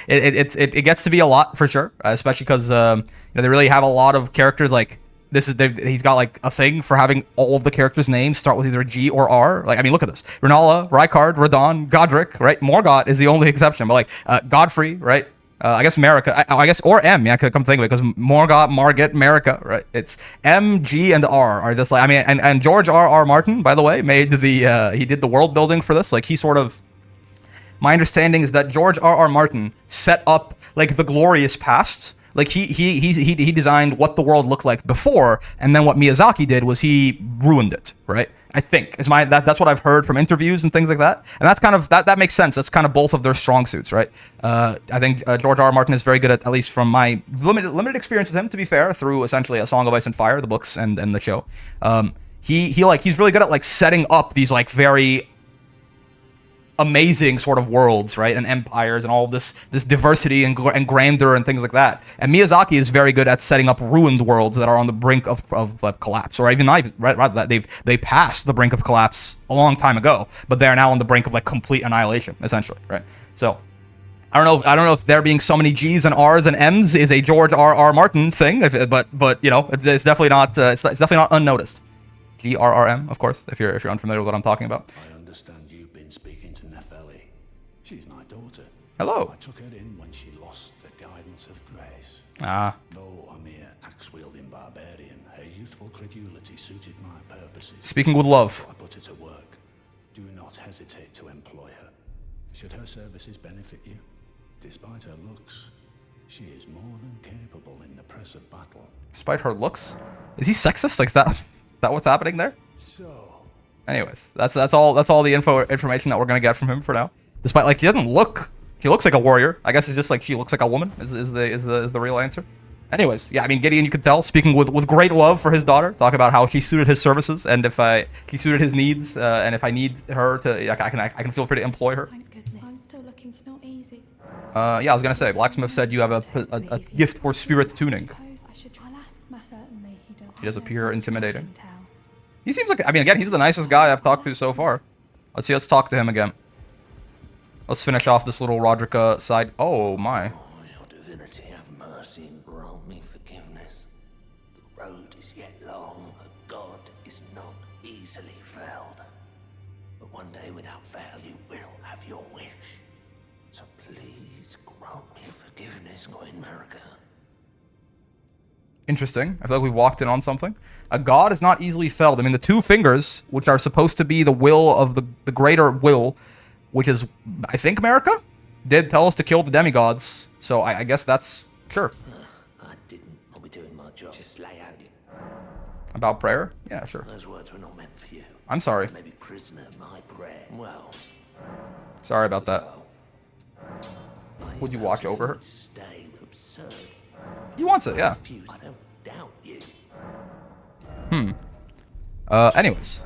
[SPEAKER 1] It gets to be a lot for sure, especially because they really have a lot of characters. Like he's got like a thing for having all of the characters' names start with either G or R. Like I mean, look at this: Renala, Rykard, Radon, Godrick, right? Morgott is the only exception, but like Godfrey, right? I guess Marika, I guess, or M, yeah, I could come think of it, because Morgott, Margit, Marika, right? It's M, G, and R are just like, I mean, and George R.R. Martin, by the way, made he did the world building for this. Like, he sort of, my understanding is that George R.R. Martin set up, like, the glorious past. Like, he designed what the world looked like before, and then what Miyazaki did was he ruined it, right? I think that's what I've heard from interviews and things like that, and that's kind of that makes sense. That's kind of both of their strong suits, right? I think George R.R. Martin is very good at least from my limited experience with him. To be fair, through essentially A Song of Ice and Fire, the books and the show, he's really good at like setting up these like very amazing sort of worlds, right, and empires and all of this diversity and grandeur and things like that. And Miyazaki is very good at setting up ruined worlds that are on the brink of collapse, or even rather that they passed the brink of collapse a long time ago, but they are now on the brink of like complete annihilation, essentially, right? So I don't know if there being so many G's and R's and M's is a George R.R. Martin thing, but you know, it's definitely not it's definitely not unnoticed. GRRM, of course, if you're unfamiliar with what I'm talking about.
[SPEAKER 5] I understand you've been speaking to Nepheli. She's my daughter.
[SPEAKER 1] Hello.
[SPEAKER 5] I took her in when she lost the guidance of grace.
[SPEAKER 1] Ah.
[SPEAKER 5] Though a mere axe-wielding barbarian, her youthful credulity suited my purposes.
[SPEAKER 1] Speaking with love.
[SPEAKER 5] So I put her to work. Do not hesitate to employ her. Should her services benefit you, despite her looks, she is more than capable in the press of battle.
[SPEAKER 1] Despite her looks? Is he sexist? Like, is that what's happening there?
[SPEAKER 5] So,
[SPEAKER 1] anyways, that's all the information that we're gonna get from him for now. Despite, like, he looks like a warrior. I guess it's just like she looks like a woman is the real answer. Anyways, yeah, I mean, Gideon, you could tell, speaking with great love for his daughter, talk about how she suited his services, and if he suited his needs, and if I need her to, I can feel free to employ her.
[SPEAKER 6] Thank goodness. I'm still looking, it's not easy.
[SPEAKER 1] Yeah, I was gonna say, Blacksmith said you have a gift for spirit tuning.
[SPEAKER 6] I'll ask Matt. Certainly he don't.
[SPEAKER 1] He does appear intimidating. He seems like, I mean, again, he's the nicest guy I've talked to so far. Let's talk to him again. Let's finish off this little Roderick side. Oh my.
[SPEAKER 2] Oh, your divinity, have mercy and grant me forgiveness. The road is yet long, a god is not easily felled. But one day without fail you will have your wish. So please grant me forgiveness, Queen Marika.
[SPEAKER 1] Interesting. I feel like we've walked in on something. A god is not easily felled. I mean, the two fingers, which are supposed to be the will of the greater will, which is, I think, Marika, did tell us to kill the demigods. So I guess that's, sure.
[SPEAKER 2] I didn't. I'll be doing my job. Just lay out your...
[SPEAKER 1] About prayer? Yeah, sure.
[SPEAKER 2] Those words were not meant for you.
[SPEAKER 1] I'm sorry.
[SPEAKER 2] Maybe prisoner, my prayer. Well...
[SPEAKER 1] Sorry about that.
[SPEAKER 2] Well,
[SPEAKER 1] Would you watch over her?
[SPEAKER 2] Stay absurd.
[SPEAKER 1] He wants it, yeah.
[SPEAKER 2] I don't doubt you.
[SPEAKER 1] Anyways.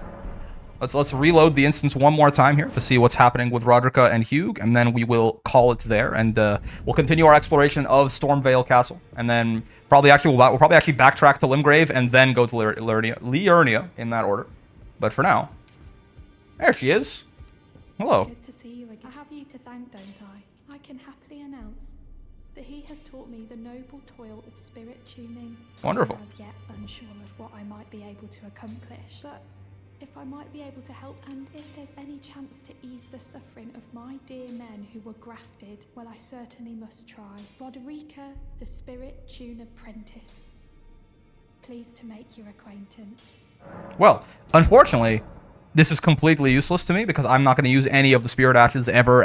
[SPEAKER 1] Let's reload the instance one more time here to see what's happening with Roderica and Hugh, and then we will call it there, and we'll continue our exploration of Stormvale Castle, and then probably actually we'll probably actually backtrack to Limgrave and then go to Liurnia in that order. But for now, there she is. Hello.
[SPEAKER 6] Good to see you again. I have you to thank, don't I? I can happily announce that he has taught me the noble toil of spirit tuning.
[SPEAKER 1] Wonderful.
[SPEAKER 6] As yet unsure of what I might be able to accomplish, but if I might be able to help, and if there's any chance to ease the suffering of my dear men who were grafted, well, I certainly must try. Roderica, the spirit tune apprentice. Pleased to make your acquaintance.
[SPEAKER 1] Well, unfortunately, this is completely useless to me because I'm not going to use any of the spirit ashes ever.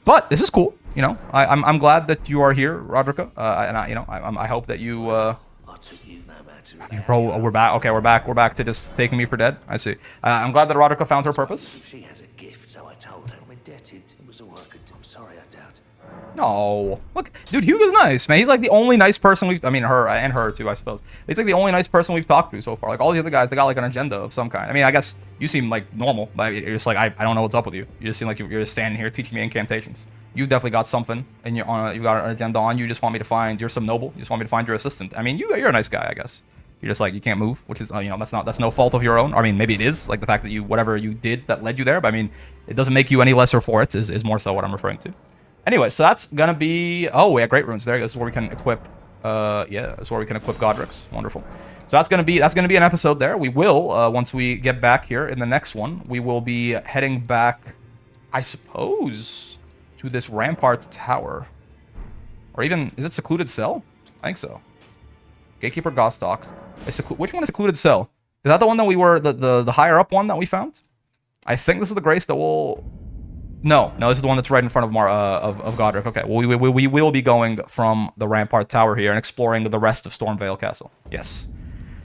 [SPEAKER 1] But this is cool. You know, I'm glad that you are here, Roderica. And I hope that you.
[SPEAKER 2] I took you no matter
[SPEAKER 1] Bro, oh, we're back. Okay, we're back to just taking me for dead. I see. I'm glad that Roderica found her purpose.
[SPEAKER 2] She has a gift, so I told her I'm indebted. It was all I could do. I'm sorry, I doubt.
[SPEAKER 1] No, look, dude, Hugo's nice, man. He's like the only nice person we've. I mean, her too, I suppose. He's like the only nice person we've talked to so far. Like all the other guys, they got like an agenda of some kind. I mean, I guess you seem like normal, but you're just like I don't know what's up with you. You just seem like you're just standing here teaching me incantations. You definitely got something, and you got an agenda on you. You just want me to find. You're some noble. You just want me to find your assistant. I mean, you're a nice guy, I guess. You're just like you can't move, which is that's no fault of your own. I mean, maybe it is like the fact that whatever you did that led you there. But I mean, it doesn't make you any lesser for it. Is more so what I'm referring to. Anyway, so that's gonna be. Oh, yeah, great runes. There, this is where we can equip. Yeah, this is where we can equip Godrick's. Wonderful. So that's gonna be an episode there. We will once we get back here in the next one, we will be heading back, I suppose, to this Rampart Tower, or even is it Secluded Cell? I think so. Gatekeeper Gostock. Which one is Secluded Cell? Is that the one that we were the higher up one that we found? I think this is the Grace that will. No, this is the one that's right in front of Godrick. Okay, well, we will be going from the Rampart Tower here and exploring the rest of Stormvale Castle. Yes.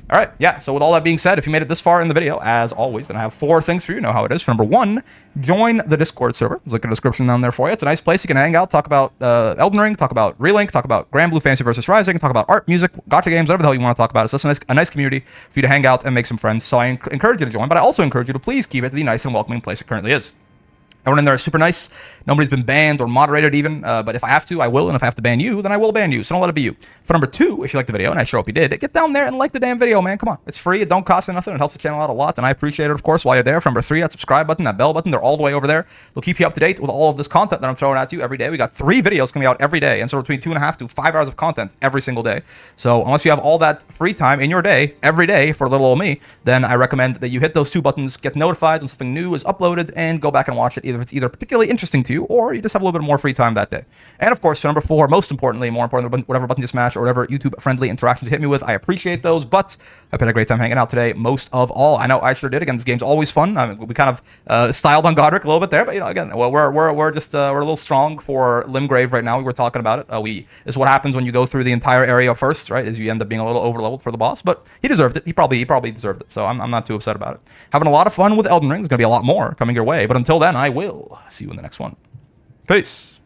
[SPEAKER 1] All right, yeah, so with all that being said, if you made it this far in the video, as always, then I have 4 things for you. You know how it is. For number 1, join the Discord server. There's like a description down there for you. It's a nice place. You can hang out, talk about Elden Ring, talk about Relink, talk about Grand Blue Fantasy vs. Rising, talk about art, music, gacha games, whatever the hell you want to talk about. It's just a nice community for you to hang out and make some friends. So I encourage you to join, but I also encourage you to please keep it the nice and welcoming place it currently is. Everyone in there is super nice. Nobody's been banned or moderated even. But if I have to, I will. And if I have to ban you, then I will ban you. So don't let it be you. For number 2, if you liked the video, and I sure hope you did, get down there and like the damn video, man. Come on. It's free. It don't cost you nothing. It helps the channel out a lot. And I appreciate it, of course, while you're there. For number 3, that subscribe button, that bell button, they're all the way over there. They'll keep you up to date with all of this content that I'm throwing at you every day. We got 3 videos coming out every day. And so between 2.5 to 5 hours of content every single day. So unless you have all that free time in your day, every day for little old me, then I recommend that you hit those 2 buttons, get notified when something new is uploaded, and go back and watch it, either if it's either particularly interesting to you, or you just have a little bit more free time that day. And of course, for number 4, more important than whatever button you smash or whatever YouTube-friendly interactions you hit me with, I appreciate those, but I've had a great time hanging out today, most of all. I know I sure did. Again, this game's always fun. I mean, we kind of styled on Godrick a little bit there, but again, well, we're a little strong for Limgrave right now. We were talking about it. This is what happens when you go through the entire area first, right? Is you end up being a little overleveled for the boss, but he deserved it. He probably deserved it. So I'm not too upset about it. Having a lot of fun with Elden Ring. There's gonna be a lot more coming your way, but until then, I will see you in the next one. Peace.